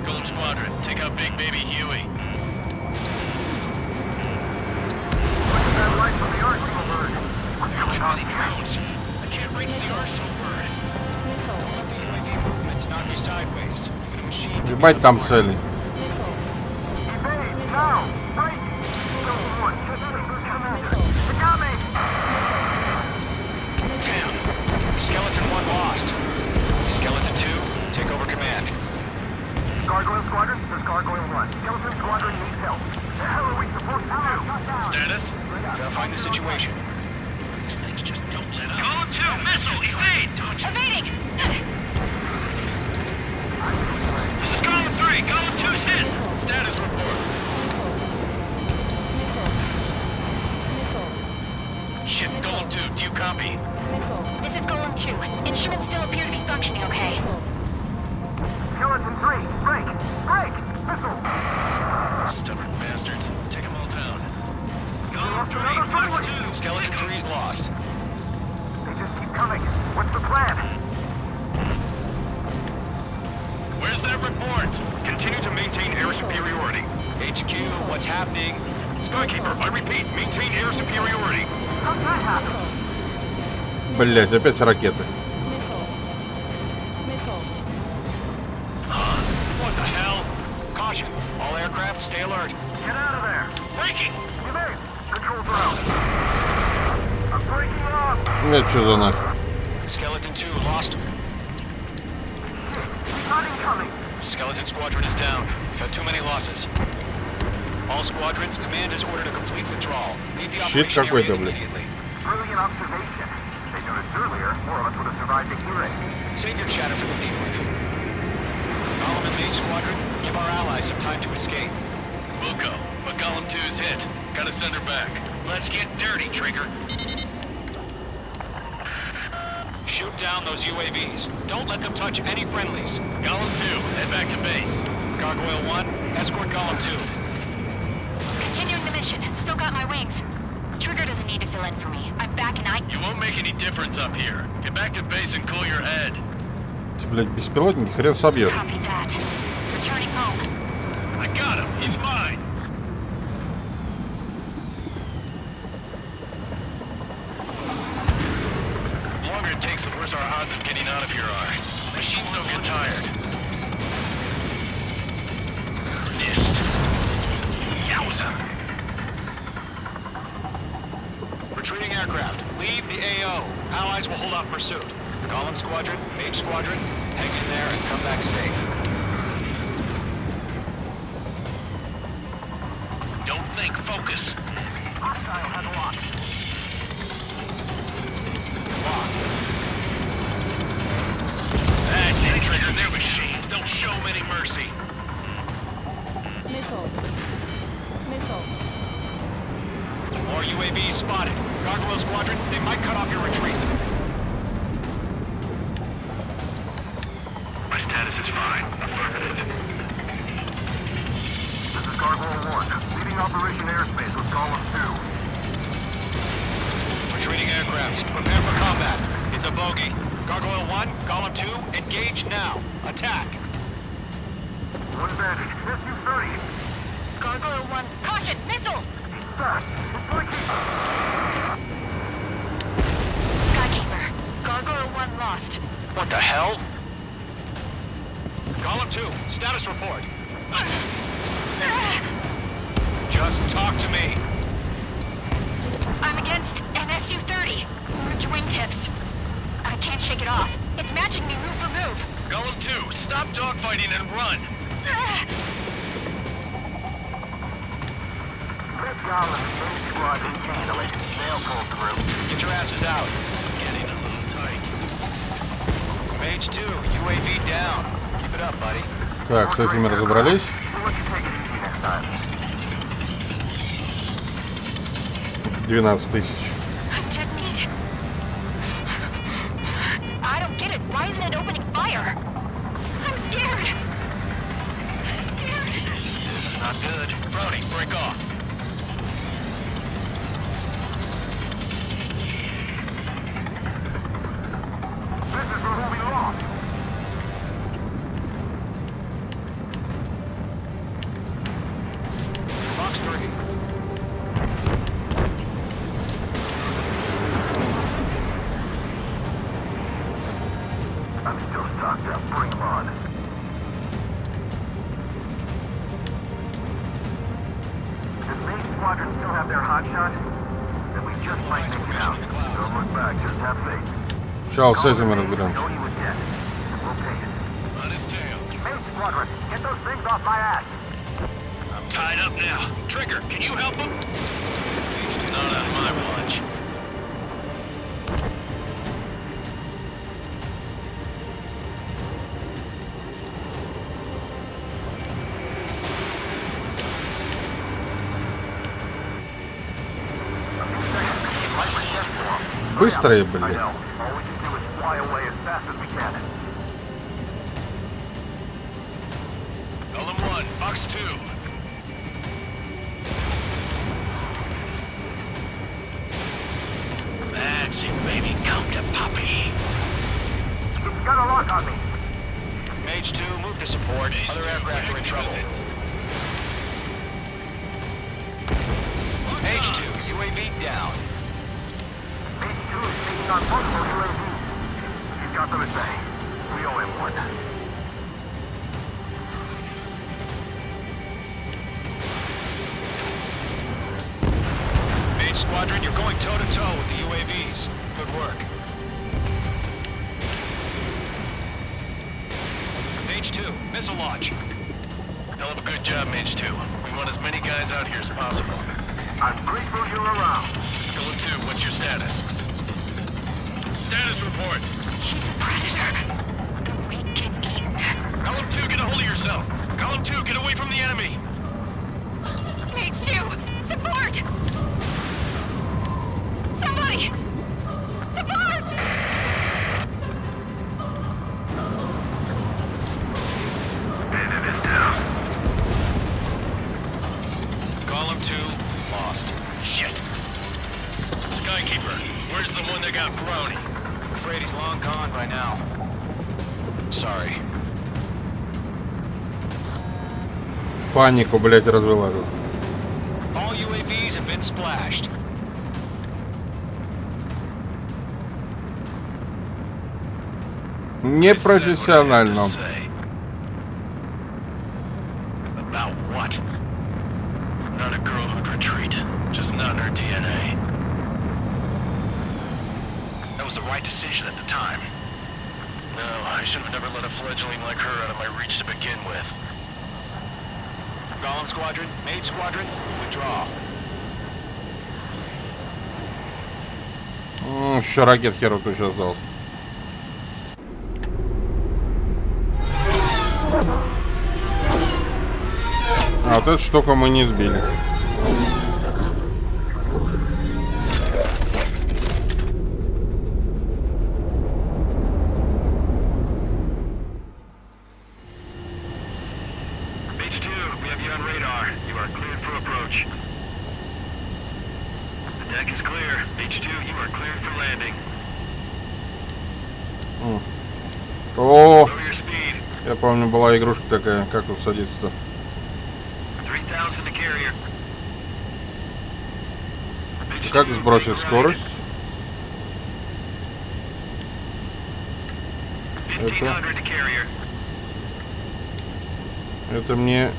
Gold Squadron, take out Big Baby Huey. What's that light from the Arsenal bird? What's going on here? I can't reach the Arsenal bird. Don't let the UAV movements knock you sideways. The machine. Ебать там цели. Evade, now! Break! Don't want, just fingers commander. They got me! Damn. Skeleton 1 lost. Skeleton 2, take over command. Gargoyle Squadron, there's Gargoyle 1. Skeleton Squadron needs help. The hell are we supposed to do? Status? Verifying the situation. These things just don't let up. Column 2, missile, evade! Evading! This is Column 3, Column 2's hit! Status report. Shit, Column 2, do you copy? This is Golem 2. Instruments still appear to be functioning okay. Skeleton 3, break! Break! Missile! Stubborn bastards. Take them all down. Column 3, Fox 2! Skeleton 3's lost. They just keep coming. What's the plan? Where's that report? Continue to maintain air superiority. HQ, what's happening? Skykeeper, I repeat, maintain air superiority. How's that happen? Блять, опять ракеты. What the hell? Caution. All aircraft, stay alert. Get out of there! Breaking! Evade! Control ground. I'm breaking off! Это что за нахер? Skeleton 2 lost. Not incoming! Skeleton Squadron is down. We've had too many losses. All squadrons, command has ordered a complete withdrawal. Leave the Щит operation какой-то, area блядь. immediately. Brilliant observation. If they'd done it earlier, more of us would have survived the hearing. Save your chatter for the debriefing. Column and Mage Squadron, give our allies some time to escape. We'll go, but Column 2's hit. Gotta send her back. Let's get dirty, Trigger. Shoot down those UAVs. Don't let them touch any friendlies. Column 2, head back to base. Gargoyle 1, escort Column 2. Continuing the mission. Still got my wings. Trigger doesn't need to fill in for me. I'm back and I... You won't make any difference up here. Get back to base and cool your head. Блять, беспилотники хрен собьешь. Copy that. Returning home. I got him. He's mine. The longer it takes, the worse our odds of getting out of here are. Machines don't get tired. Missed. Yowza. Retreating aircraft. Leave the AO. Allies will hold off pursuit. Column Squadron, Mage Squadron, hang in there and come back safe. Don't think, focus. Hostile has locked. That's it, Trigger. They're machines. Don't show them any mercy. More UAVs spotted. Gargoyle Squadron, they might cut off your retreat. My status is fine. Affirmative. This is Gargoyle 1. Leading Operation Airspace with Column 2. Retreating aircrafts, prepare for combat. It's a bogey. Gargoyle 1, Column 2, engage now. Attack. One advantage. SU-30. Gargoyle 1. Caution! Missile! Skykeeper. Gargoyle 1 lost. What the hell? Column 2, status report. Just talk to me. I'm against an SU-30. Large wingtips. I can't shake it off. It's matching me move for move. Column 2, stop dogfighting and run. Get your asses out. Getting a little tight. Mage 2, UAV down. Keep it up, buddy. Так, с этими разобрались. 12 тысяч. I don't get it. Why isn't it opening fire? I'm scared. This is not good. Brody, break off. This is where we lost. Fox 3. I'm still stocked up. Bring them on. Does Mage Squadron still have their hotshot? Then we just might make it out. Don't look back. Just have faith. Сейчас с этим разберемся. Know you again. Rotation. On his tail. Mage Squadron, get those things off my ass. I'm tied up now. Trigger, can you help him? Not on my watch. Быстрые, блин. I know. All we can do is fly away as fast as we can. Column 1, Fox 2. That's it, baby. Come to Poppy. It's got a lock on me. Mage 2, move to support. Other aircraft are in trouble. Mage 2, UAV down. Mage 2 is taking on multiple UAVs. He's got them at bay. We owe him one. Mage Squadron, you're going toe-to-toe with the UAVs. Good work. Mage 2, missile launch. Hell of a good job, Mage 2. We want as many guys out here as possible. I'm grateful you're around. Column 2, what's your status? Status report. He's a predator. The weak get eaten. Column 2, get a hold of yourself. Column 2, get away from the enemy. Mage 2, support! Somebody! Support! check out Brony. I'm afraid he's long gone by now. Sorry. Панику, блять, развела тут. All UAVs have been splashed. Непрофессионально. About what? Not a girl who'd retreat. Just not in her DNA. That was the right decision at the time. No, I should have never let a fledgling like her out of my reach to begin with. Golem Squadron, Mage Squadron, withdraw. Еще ракет херу тут сейчас дал. А вот эту штуку мы не сбили. О, я помню, была игрушка такая, как тут садиться-то. Как сбросить скорость? Это мне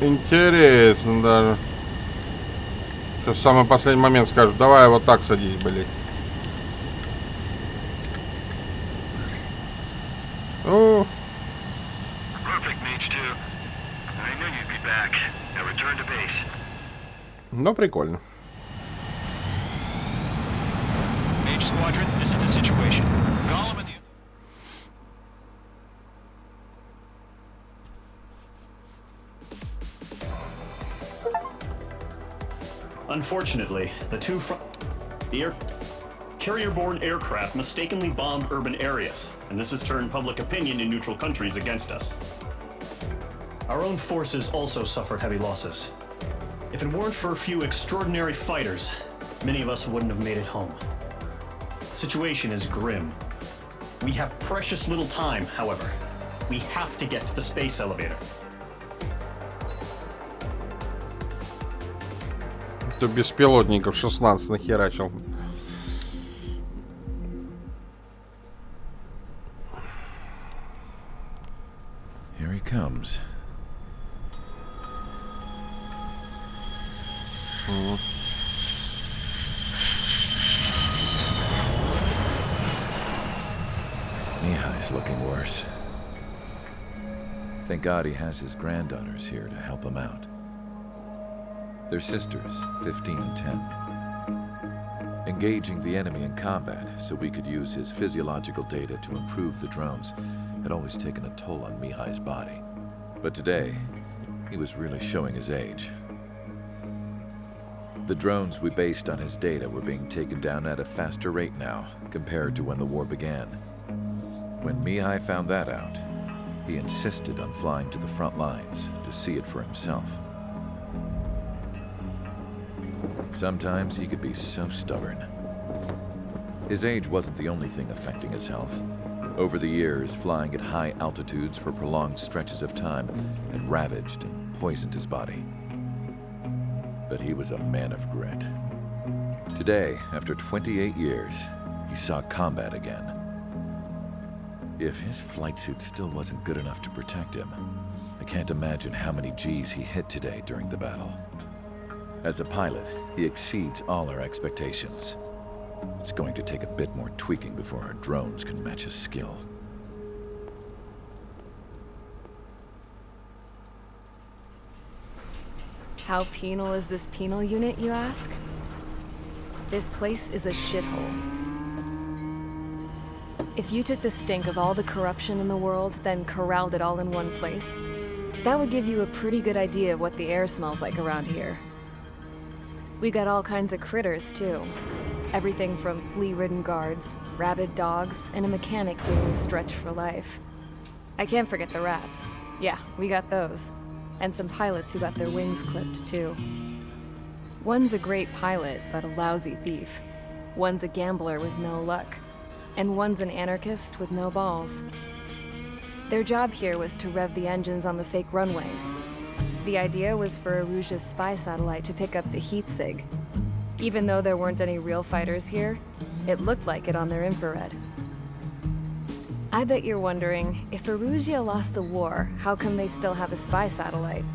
интересно даже. Сейчас в самый последний момент скажут, давай вот так садись, блядь. О. Ну, прикольно. Mage Squadron, this is the situation. Golem in the... Unfortunately, the carrier-borne aircraft mistakenly bombed urban areas, and this has turned public opinion in neutral countries against us. Our own forces also suffered heavy losses. If it weren't for a few extraordinary fighters, many of us wouldn't have made it home. The situation is grim. We have precious little time, however. We have to get to the space elevator. То беспилотников 16 нахерачил. Here he comes. Mihai's looking worse. Thank God he has his granddaughters here to help him out. They're sisters, 15 and 10. Engaging the enemy in combat so we could use his physiological data to improve the drones had always taken a toll on Mihai's body. But today, he was really showing his age. The drones we based on his data were being taken down at a faster rate now compared to when the war began. When Mihai found that out, he insisted on flying to the front lines to see it for himself. Sometimes he could be so stubborn. His age wasn't the only thing affecting his health. Over the years, flying at high altitudes for prolonged stretches of time had ravaged and poisoned his body. But he was a man of grit. Today, after 28 years, he saw combat again. If his flight suit still wasn't good enough to protect him, I can't imagine how many G's he hit today during the battle. As a pilot, he exceeds all our expectations. It's going to take a bit more tweaking before our drones can match his skill. How penal is this penal unit, you ask? This place is a shithole. If you took the stink of all the corruption in the world, then corralled it all in one place, that would give you a pretty good idea of what the air smells like around here. We got all kinds of critters, too. Everything from flea-ridden guards, rabid dogs, and a mechanic doing the stretch for life. I can't forget the rats. Yeah, we got those. And some pilots who got their wings clipped, too. One's a great pilot, but a lousy thief. One's a gambler with no luck, and one's an anarchist with no balls. Their job here was to rev the engines on the fake runways. The idea was for Erusia's spy satellite to pick up the heat sig. Even though there weren't any real fighters here, it looked like it on their infrared. I bet you're wondering, if Erusia lost the war, how come they still have a spy satellite?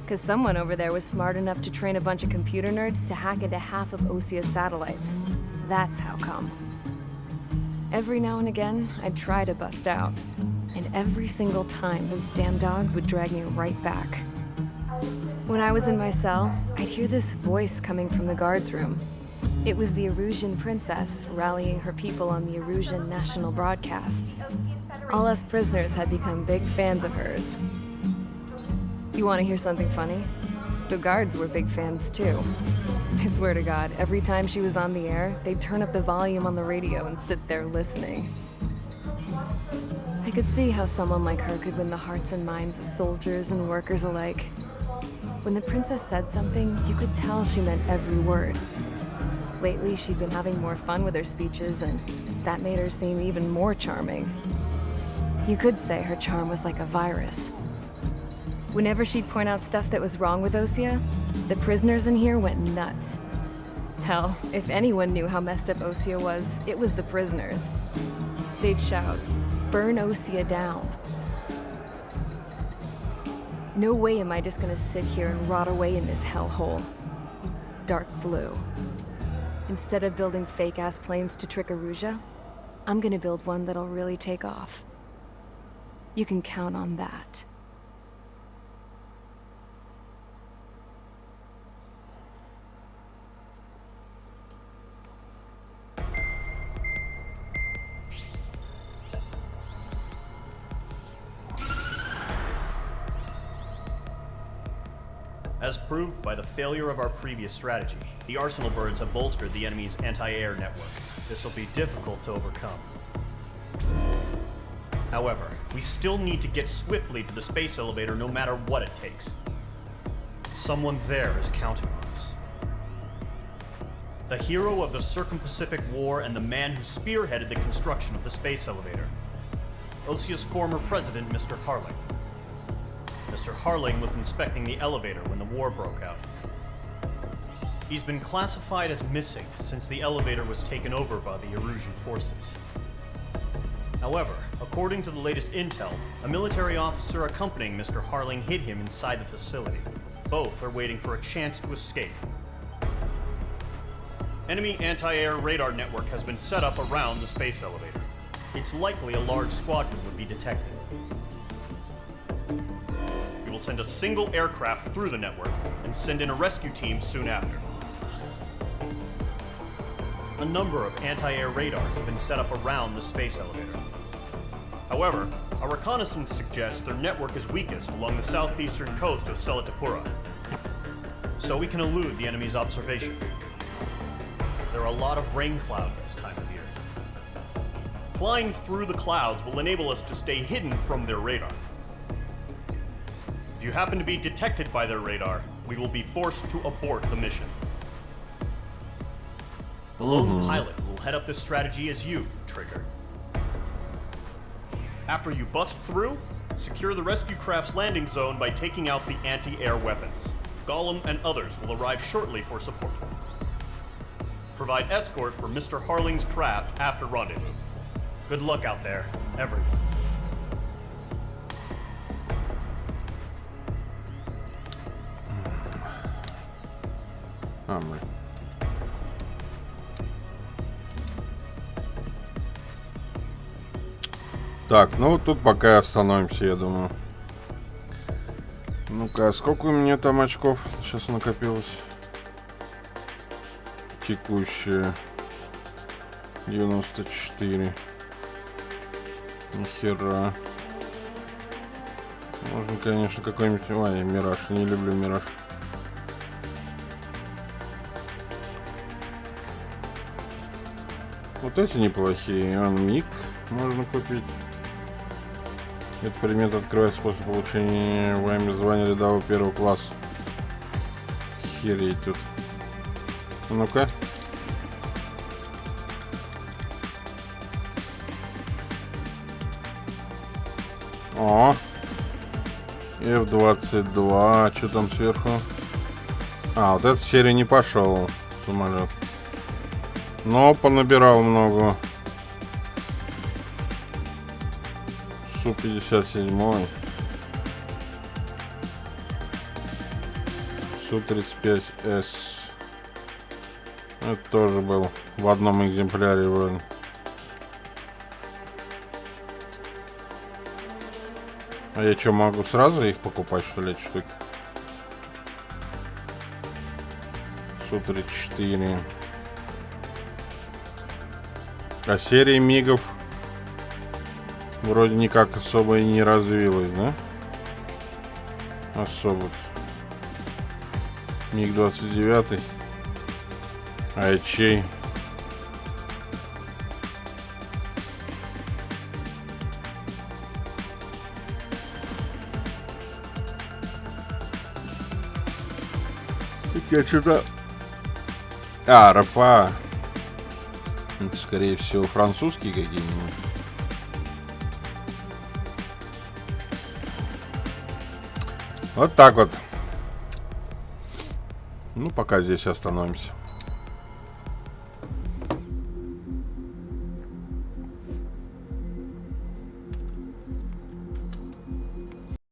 Because someone over there was smart enough to train a bunch of computer nerds to hack into half of Osia's satellites. That's how come. Every now and again, I'd try to bust out. And every single time, those damn dogs would drag me right back. When I was in my cell, I'd hear this voice coming from the guards room. It was the Erusian princess rallying her people on the Erusian national broadcast. All us prisoners had become big fans of hers. You want to hear something funny? The guards were big fans too. I swear to God, every time she was on the air, they'd turn up the volume on the radio and sit there listening. I could see how someone like her could win the hearts and minds of soldiers and workers alike. When the princess said something, you could tell she meant every word. Lately, she'd been having more fun with her speeches, and that made her seem even more charming. You could say her charm was like a virus. Whenever she'd point out stuff that was wrong with Osia, the prisoners in here went nuts. Hell, if anyone knew how messed up Osia was, it was the prisoners. They'd shout, "Burn Osia down." No way am I just gonna sit here and rot away in this hellhole. Dark blue. Instead of building fake-ass planes to trick Erusia, I'm gonna build one that'll really take off. You can count on that. As proved by the failure of our previous strategy, the Arsenal birds have bolstered the enemy's anti-air network. This will be difficult to overcome. However, we still need to get swiftly to the space elevator no matter what it takes. Someone there is counting on us. The hero of the Circum-Pacific War and the man who spearheaded the construction of the space elevator. Osia's former president, Mr. Harling. Mr. Harling was inspecting the elevator when the war broke out. He's been classified as missing since the elevator was taken over by the Erusian forces. However, according to the latest intel, a military officer accompanying Mr. Harling hid him inside the facility. Both are waiting for a chance to escape. Enemy anti-air radar network has been set up around the space elevator. It's likely a large squadron would be detected. We will send a single aircraft through the network and send in a rescue team soon after. A number of anti-air radars have been set up around the space elevator. However, our reconnaissance suggests their network is weakest along the southeastern coast of Selatapura, so we can elude the enemy's observation. There are a lot of rain clouds this time of year. Flying through the clouds will enable us to stay hidden from their radar. If you happen to be detected by their radar, we will be forced to abort the mission. The lone pilot will head up this strategy as you, Trigger. After you bust through, secure the rescue craft's landing zone by taking out the anti-air weapons. Gollum and others will arrive shortly for support. Provide escort for Mr. Harling's craft after rendezvous. Good luck out there, everyone. Так, ну вот тут пока остановимся, я думаю. Ну-ка, сколько у меня там очков сейчас накопилось? Текущие 94. Нихера. Можно, конечно, какой-нибудь... Ой, Мираж, не люблю Мираж. Вот эти неплохие. Миг можно купить. Этот предмет открывается после получения вами звания рядового первого класса. Хереть тут. Ну-ка. О! F-22. Что там сверху? А, вот этот в серию не пошел. Самолет. Но понабирал много. Су-57. Су-35С. Это тоже был в одном экземпляре вроде. А я что, могу сразу их покупать, что ли, эти штуки? Су-34. А серия мигов вроде никак особо и не развилась, да? Особо. МиГ-29. А это чей? Я что-то... А, РФА. Это, скорее всего, французские какие-нибудь. Вот так вот. Ну, пока здесь остановимся.